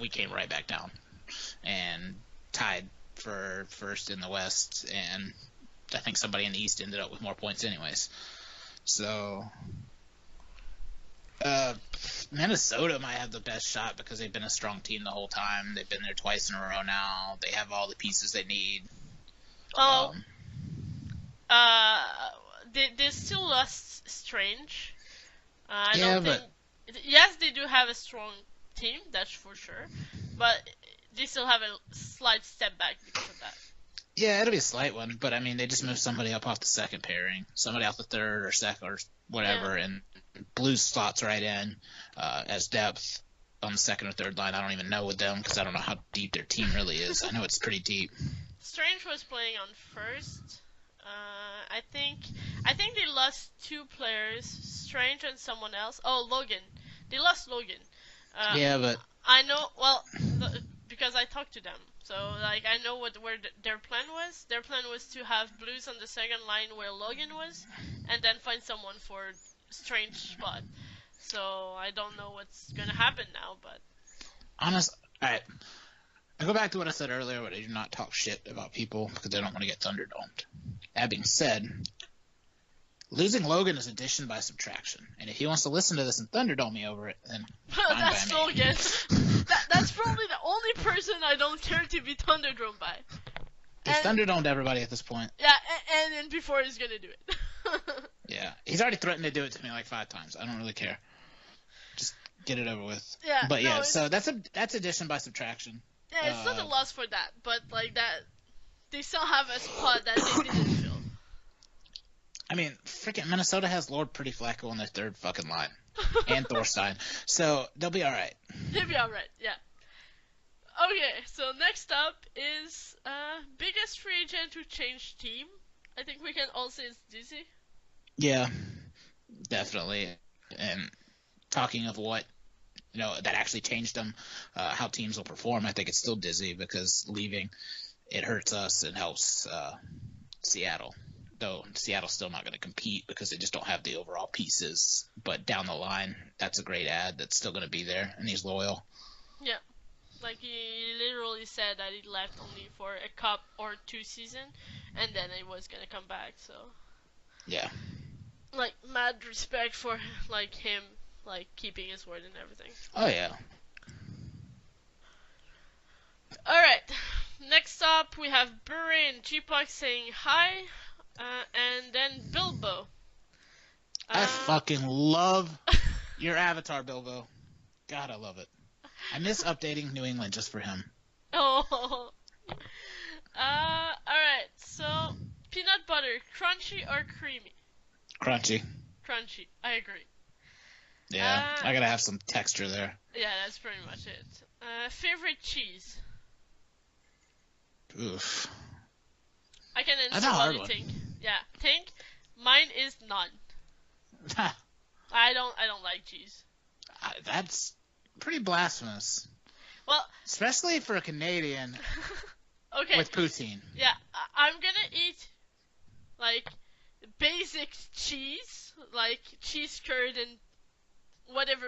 we came right back down and tied for first in the West, and I think somebody in the East ended up with more points anyways. So Minnesota might have the best shot because they've been a strong team the whole time. They've been there twice in a row now. They have all the pieces they need. They still lost Strange. But yes, they do have a strong team, that's for sure, but they still have a slight step back because of that. Yeah, it'll be a slight one, but they just moved somebody up off the second pairing, somebody off the third or second or whatever, and Blues slots right in as depth on the second or third line. I don't even know with them because I don't know how deep their team really is. I know it's pretty deep. Strange was playing on first. I think they lost 2 players, Strange and someone else. Oh, Logan. They lost Logan. But I know. Well, because I talked to them, so I know where their plan was. Their plan was to have Blues on the second line where Logan was, and then find someone for Strange spot. So I don't know what's gonna happen now, but alright. I go back to what I said earlier, where I do not talk shit about people because they don't want to get Thunderdomed. That being said, Losing Logan is addition by subtraction, and if he wants to listen to this and Thunderdome me over it, then fine That's by me. Logan. That's probably the only person I don't care to be Thunderdome by. He's Thunderdomed everybody at this point. Yeah, and before he's gonna do it. Yeah, he's already threatened to do it to me like 5 times. I don't really care. Just get it over with. Yeah, but yeah, no, so that's addition by subtraction. Yeah, it's not a loss for that, but like that, they still have a spot that they didn't fill. I mean, freaking Minnesota has Lord Pretty Flacco on their third fucking line, and Thorstein, so they'll be all right. They'll be all right, yeah. Okay, so next up is biggest free agent who changed team. I think we can all say it's Dizzy. Yeah, definitely. And talking of what that actually changed them, how teams will perform, I think it's still Dizzy because leaving it hurts us and helps Seattle. Though Seattle's still not going to compete because they just don't have the overall pieces. But down the line, that's a great ad that's still going to be there, and he's loyal. Yeah. Like, he literally said that he left only for a cup or 2 season, and then he was going to come back, so... Yeah. Like, mad respect for, like, him, like, keeping his word and everything. Oh, yeah. Alright. Next up, we have Burry and G-Puck saying hi. And then Bilbo. I fucking love your avatar, Bilbo. God, I love it. I miss updating New England just for him. Oh. Alright, so peanut butter, crunchy or creamy? Crunchy. Crunchy, I agree. Yeah, I gotta have some texture there. Yeah, that's pretty much it. Favorite cheese? Oof. I can That's answer a while hard you one. think. Yeah, think. Mine is none. I don't like cheese. That's pretty blasphemous. Well, especially for a Canadian. Okay. With poutine. Yeah, I'm gonna eat like basic cheese, like cheese curd and whatever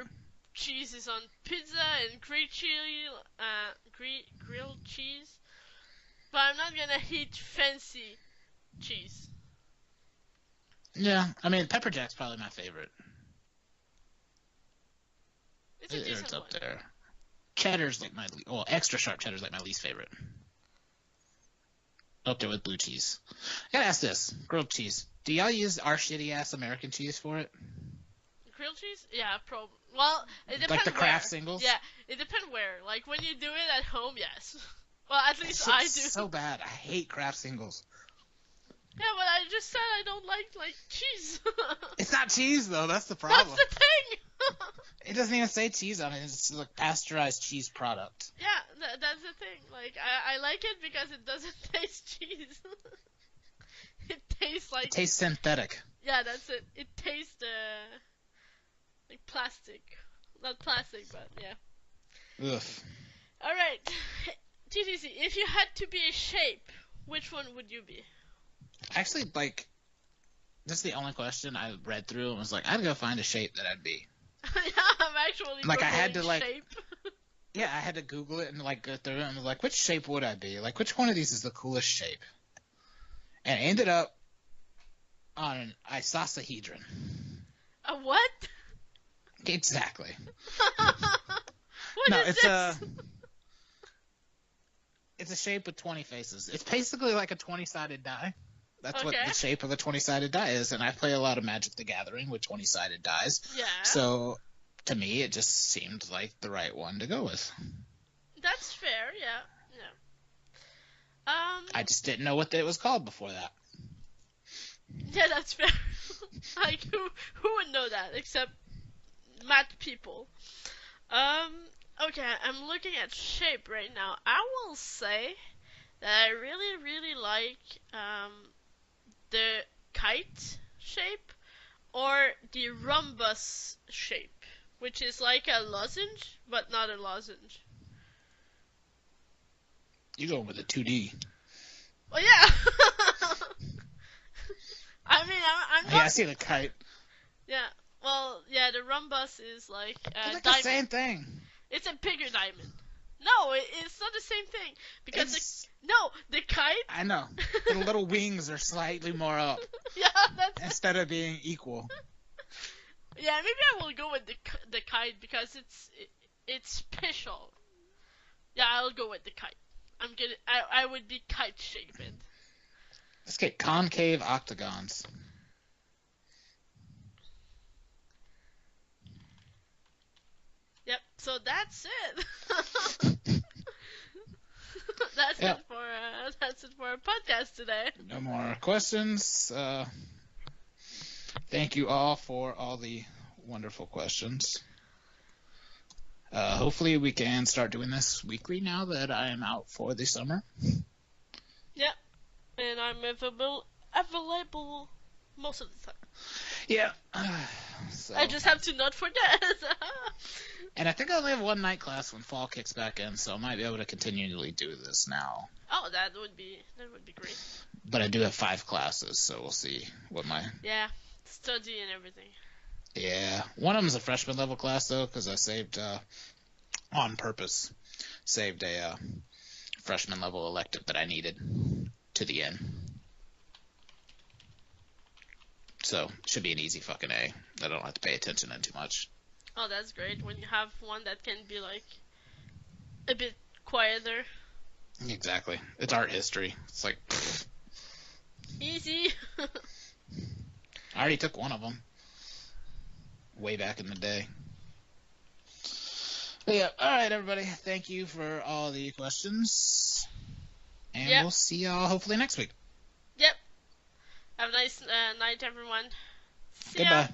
cheese is on pizza and grilled chili, grilled cheese. But I'm not gonna eat fancy cheese. Yeah, I mean pepper jack's probably my favorite. It's a decent it's up one. there. Cheddar's like extra sharp cheddar's like my least favorite. Up there with blue cheese. I gotta ask this: grilled cheese. Do y'all use our shitty ass American cheese for it? Grilled cheese? Yeah, probably. Well, it depends. Like the Kraft where. singles? Yeah, it depends where. Like when you do it at home, yes. Well, at least That I do. shit's so bad. I hate Kraft singles. Yeah, but I just said I don't like cheese. It's not cheese though. That's the problem. That's the thing. It doesn't even say cheese on it. It's like pasteurized cheese product. Yeah, that's the thing. Like I like it because it doesn't taste cheese. It tastes like. It tastes synthetic. Yeah, that's it. It tastes like plastic. Not plastic, but yeah. Ugh. All right, TTC. If you had to be a shape, which one would you be? Actually, like, that's the only question I read through and was like, I'd go find a shape that I'd be. Yeah, I'm actually like I had to like. shape. Yeah, I had to Google it and like go through it and was like, which shape would I be? Like, which one of these is the coolest shape? And I ended up on an icosahedron. A what? Exactly. What is this? It's a shape with 20 faces. It's basically like a 20-sided die. That's what the shape of a 20-sided die is, and I play a lot of Magic the Gathering with 20-sided dies. Yeah. So, to me, it just seemed like the right one to go with. That's fair, yeah. I just didn't know what it was called before that. Yeah, that's fair. Like, who would know that except mad people? Okay, I'm looking at shape right now. I will say that I really, really like the kite shape or the rhombus shape, which is like a lozenge, but not a lozenge. You're going with a 2D. Well, yeah. I mean, I'm not... Yeah, I see the kite. Yeah, well, yeah, the rhombus is like It's like diamond. the same thing. It's a bigger diamond. No, it's not the same thing because the kite. I know. The little wings are slightly more up. Yeah, that's. Instead of being equal. Yeah, maybe I will go with the kite because it's special. Yeah, I'll go with the kite. I would be kite shaped. Let's get concave octagons. Yep. So that's it. That's it for our podcast today. No more questions. Thank you all for all the wonderful questions. Hopefully we can start doing this weekly now that I am out for the summer. Yep. And I'm available most of the time. Yeah. So. I just have to not forget. And I think I only have one night class when fall kicks back in, so I might be able to continually do this now. Oh, that would be great. But I do have 5 classes, so we'll see what my... Yeah, study and everything. Yeah. One of them is a freshman level class, though, because I saved, on purpose, saved a freshman level elective that I needed to the end. So, should be an easy fucking A. I don't have to pay attention in too much. Oh, that's great when you have one that can be, like, a bit quieter. Exactly. It's art history. It's like... Pfft. Easy. I already took one of them. Way back in the day. But yeah, alright everybody. Thank you for all the questions. And we'll see y'all hopefully next week. Yep. Have a nice night, everyone. See Goodbye. ya.